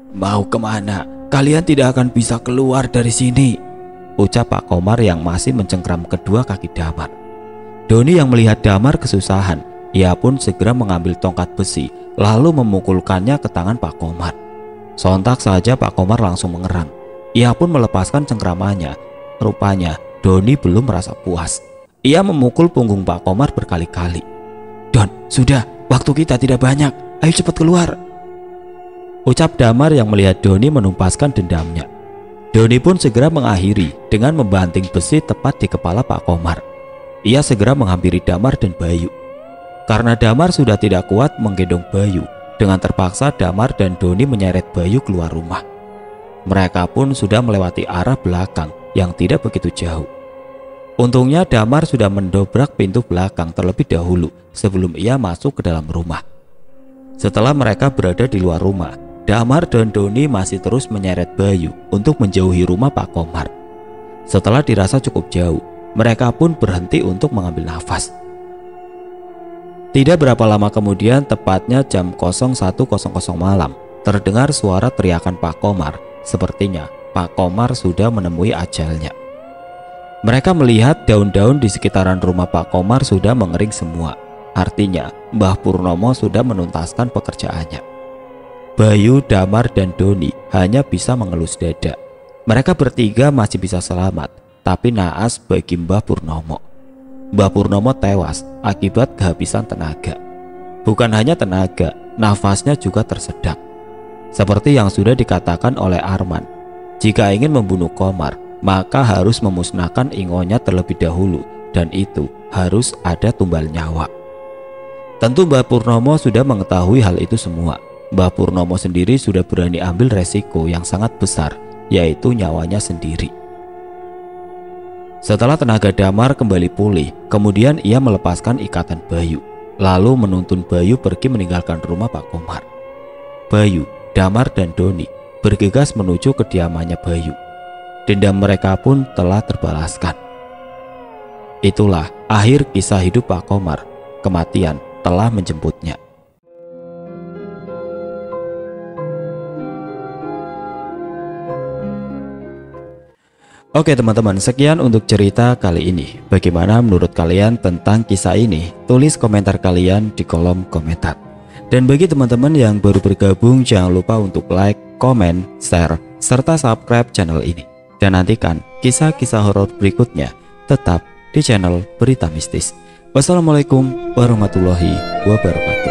"Mau kemana? Kalian tidak akan bisa keluar dari sini," ucap Pak Komar yang masih mencengkram kedua kaki Damar. Doni yang melihat Damar kesusahan, ia pun segera mengambil tongkat besi lalu memukulkannya ke tangan Pak Komar. Sontak saja Pak Komar langsung mengerang. Ia pun melepaskan cengkramannya. Rupanya Doni belum merasa puas. Ia memukul punggung Pak Komar berkali-kali. "Don, sudah, waktu kita tidak banyak. Ayo cepat keluar," ucap Damar yang melihat Doni menumpaskan dendamnya. Doni pun segera mengakhiri dengan membanting besi tepat di kepala Pak Komar. Ia segera menghampiri Damar dan Bayu. Karena Damar sudah tidak kuat menggendong Bayu, dengan terpaksa Damar dan Doni menyeret Bayu keluar rumah. Mereka pun sudah melewati arah belakang yang tidak begitu jauh. Untungnya Damar sudah mendobrak pintu belakang terlebih dahulu sebelum ia masuk ke dalam rumah. Setelah mereka berada di luar rumah, Damar dan Doni masih terus menyeret Bayu untuk menjauhi rumah Pak Komar. Setelah dirasa cukup jauh, mereka pun berhenti untuk mengambil nafas. Tidak berapa lama kemudian, tepatnya jam 01.00 malam, terdengar suara teriakan Pak Komar. Sepertinya Pak Komar sudah menemui ajalnya. Mereka melihat daun-daun di sekitaran rumah Pak Komar sudah mengering semua. Artinya Mbah Purnomo sudah menuntaskan pekerjaannya. Bayu, Damar, dan Doni hanya bisa mengelus dada. Mereka bertiga masih bisa selamat, tapi naas bagi Mbah Purnomo. Mbah Purnomo tewas akibat kehabisan tenaga. Bukan hanya tenaga, nafasnya juga tersedak. Seperti yang sudah dikatakan oleh Arman, jika ingin membunuh Komar, maka harus memusnahkan ingonya terlebih dahulu, dan itu harus ada tumbal nyawa. Tentu Mbah Purnomo sudah mengetahui hal itu semua. Mbah Purnomo sendiri sudah berani ambil resiko yang sangat besar, yaitu nyawanya sendiri. Setelah tenaga Damar kembali pulih, kemudian ia melepaskan ikatan Bayu, lalu menuntun Bayu pergi meninggalkan rumah Pak Komar. Bayu, Damar, dan Doni bergegas menuju kediamannya Bayu. Dendam mereka pun telah terbalaskan. Itulah akhir kisah hidup Pak Komar. Kematian telah menjemputnya. Oke teman-teman, sekian untuk cerita kali ini. Bagaimana menurut kalian tentang kisah ini? Tulis komentar kalian di kolom komentar. Dan bagi teman-teman yang baru bergabung, jangan lupa untuk like, komen, share, serta subscribe channel ini. Dan nantikan kisah-kisah horor berikutnya tetap di channel Berita Mistis. Wassalamualaikum warahmatullahi wabarakatuh.